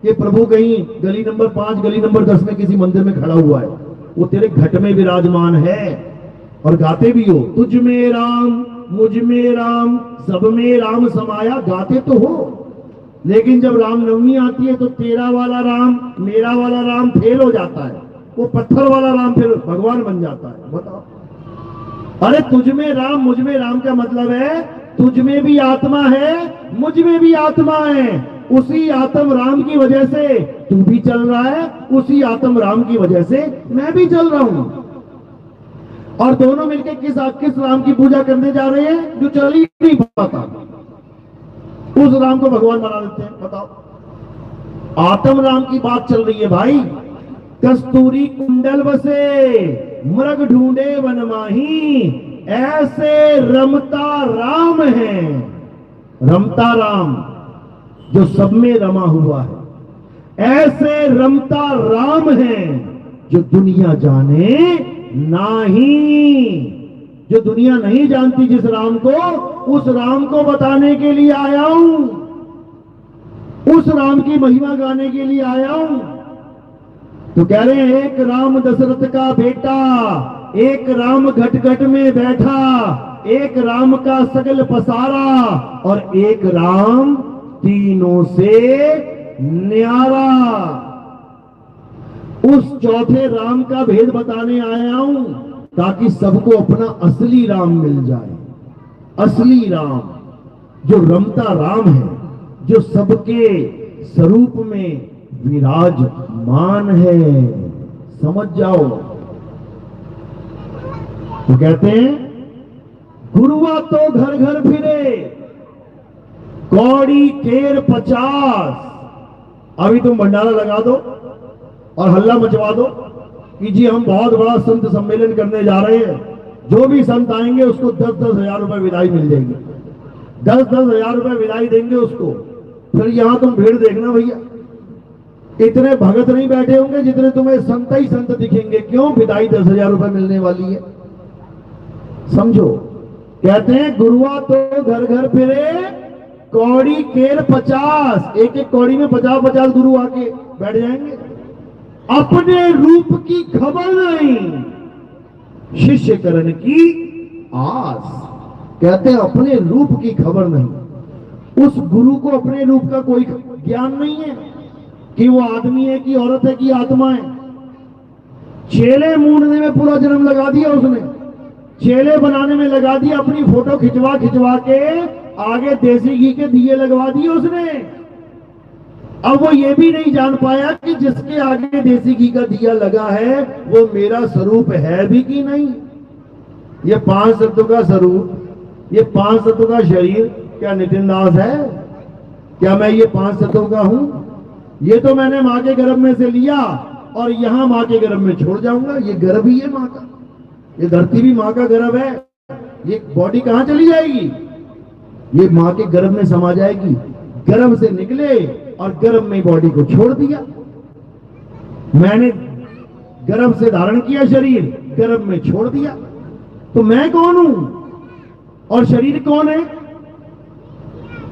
कि प्रभु कहीं गली नंबर 5 गली नंबर 10 में किसी मंदिर में खड़ा हुआ है, वो तेरे घट में विराजमान है। और गाते भी हो, तुझ में राम मुझ में राम सब में राम समाया, गाते तो हो, लेकिन जब रामनवमी आती है तो तेरा वाला राम मेरा वाला राम फेल हो जाता है, वो पत्थर वाला राम फिर भगवान बन जाता है। बताओ, अरे तुझ में राम मुझ में राम का मतलब है तुझ में भी आत्मा है मुझ में भी आत्मा है, उसी आत्म राम की वजह से तू भी चल रहा है, उसी आत्म राम की वजह से मैं भी चल रहा हूं। और दोनों मिलकर किस राम की पूजा करने जा रहे हैं? जो चल ही नहीं पाता, उस राम को भगवान बना देते हैं। बताओ, आत्म राम की बात चल रही है भाई। कस्तूरी कुंडल बसे मृग ढूंढे वन माही, ऐसे रमता राम है, रमता राम जो सब में रमा हुआ है, ऐसे रमता राम है जो दुनिया जाने नहीं। जो दुनिया नहीं जानती जिस राम को, उस राम को बताने के लिए आया हूं, उस राम की महिमा गाने के लिए आया हूं। तो कह रहे हैं, एक राम दशरथ का बेटा, एक राम घट घट में बैठा, एक राम का सगल पसारा, और एक राम तीनों से न्यारा। उस चौथे राम का भेद बताने आया हूं ताकि सबको अपना असली राम मिल जाए। असली राम जो रमता राम है, जो सबके स्वरूप में विराजमान है। समझ जाओ। तो कहते हैं, गुरुआ तो घर घर फिरे, कौड़ी केर 50। अभी तुम भंडारा लगा दो और हल्ला मचवा दो कि जी हम बहुत बड़ा संत सम्मेलन करने जा रहे हैं, जो भी संत आएंगे उसको 10-10 हजार रुपए विदाई मिल जाएगी। 10-10 हजार रुपए विदाई देंगे उसको। फिर यहां तुम भीड़ देखना भैया, इतने भगत नहीं बैठे होंगे जितने तुम्हें संत ही संत दिखेंगे। क्यों? विदाई 10 हजार रुपए मिलने वाली है। समझो। कहते हैं, गुरुआ तो घर घर फिरे, कौड़ी केर 50। एक एक कौड़ी में 50-50 गुरु आके बैठ जाएंगे। अपने रूप की खबर नहीं, शिष्य करण की आस। कहते हैं, अपने रूप की खबर नहीं। उस गुरु को अपने रूप का कोई ज्ञान नहीं है कि वो आदमी है कि औरत है कि आत्मा है। चेले मूंढने में पूरा जन्म लगा दिया उसने, चेले बनाने में लगा दिया, अपनी फोटो खिंचवा खिंचवा के आगे देसी घी के दिए लगवा दिए उसने। अब वो ये भी नहीं जान पाया कि जिसके आगे देसी घी का दिया लगा है वो मेरा स्वरूप है भी कि नहीं। ये 5 तत्वों का स्वरूप, ये 5 तत्वों का शरीर क्या नितिन दास है? क्या मैं ये 5 तत्वों का हूं? ये तो मैंने मां के गर्भ में से लिया और यहां मां के गर्भ में छोड़ जाऊंगा। ये गर्भ ही है मां का, ये धरती भी मां का गर्भ है। ये बॉडी कहां चली जाएगी? ये मां के गर्भ में समा जाएगी। गर्भ से निकले और गर्भ में बॉडी को छोड़ दिया। मैंने गर्भ से धारण किया शरीर, गर्भ में छोड़ दिया। तो मैं कौन हूं और शरीर कौन है?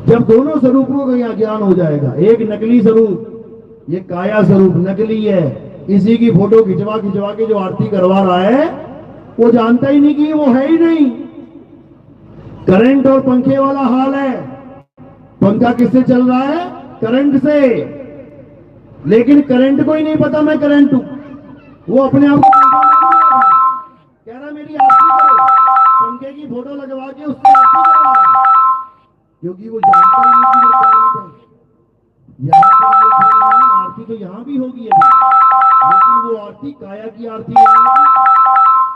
जब दोनों स्वरूपों का यहाँ ज्ञान हो जाएगा, एक नकली स्वरूप, ये काया स्वरूप नकली है, इसी की फोटो खिंचवा खिंचवा के जो आरती करवा रहा है वो जानता ही नहीं कि वो है ही नहीं। करंट और पंखे वाला हाल है। पंखा किससे चल रहा है? करंट से। लेकिन करंट को ही नहीं पता मैं करंट हूं। वो अपने आप को कह रहा मेरी आरती करो, पंखे की फोटो लगवा के उसकी आरती करवा रहा है, क्योंकि वो जानता ही नहीं कि वो करंट है। यहाँ पर आरती तो यहाँ भी होगी अभी, लेकिन वो आरती काया की आरती नहीं,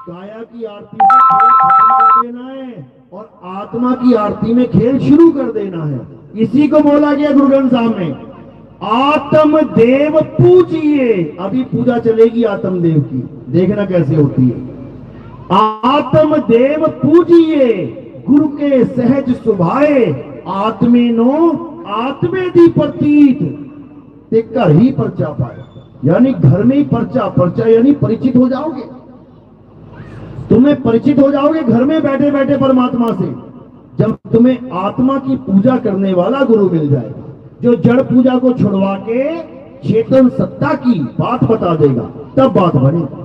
काया की आरती से खेल खत्म कर देना है और आत्मा की आरती में खेल शुरू कर देना है। इसी को बोला गया गुरु ग्रंथ साहब में, आत्म देव पूजिए। अभी पूजा चलेगी आत्म देव की, देखना कैसे होती है। आत्म देव पूजिए, गुरु के सहज सुभाए, आत्मेनो आत्मे दी प्रतीत, ते घर ही परचा पाए। यानी घर में ही परचा, परचा यानी परिचित हो जाओगे, तुम्हें परिचित हो जाओगे घर में बैठे बैठे परमात्मा से, जब तुम्हें आत्मा की पूजा करने वाला गुरु मिल जाएगा, जो जड़ पूजा को छुड़वा के चेतन सत्ता की बात बता देगा, तब बात बनेगी।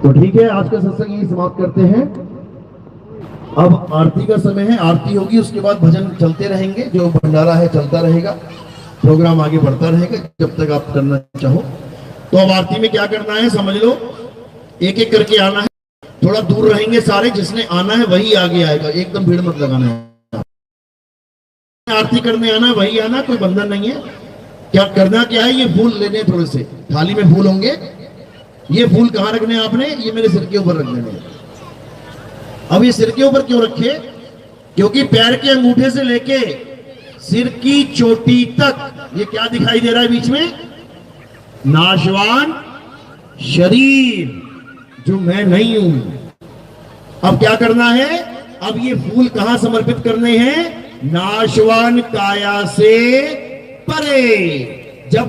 तो ठीक है, आज का सत्संग यही समाप्त करते हैं। अब आरती का समय है, आरती होगी, उसके बाद भजन चलते रहेंगे, जो भंडारा है चलता रहेगा, प्रोग्राम आगे बढ़ता रहेगा जब तक आप करना चाहो। तो अब आरती में क्या करना है समझ लो, एक एक करके आना है, थोड़ा दूर रहेंगे सारे, जिसने आना है वही आगे आएगा, एकदम भीड़ मत लगाना है। आरती करने आना वही आना, कोई बंधन नहीं है। क्या करना क्या है, ये फूल लेने, थोड़े से थाली में फूल होंगे, ये फूल कहां रखने आपने, ये मेरे सिर के ऊपर रख देने। अब ये सिर के ऊपर क्यों रखे, क्योंकि पैर के अंगूठे से लेके सिर की चोटी तक ये क्या दिखाई दे रहा है बीच में, नाशवान शरीर, जो मैं नहीं हूं। अब क्या करना है, अब ये फूल कहां समर्पित करने हैं, नाशवान काया से परे। जब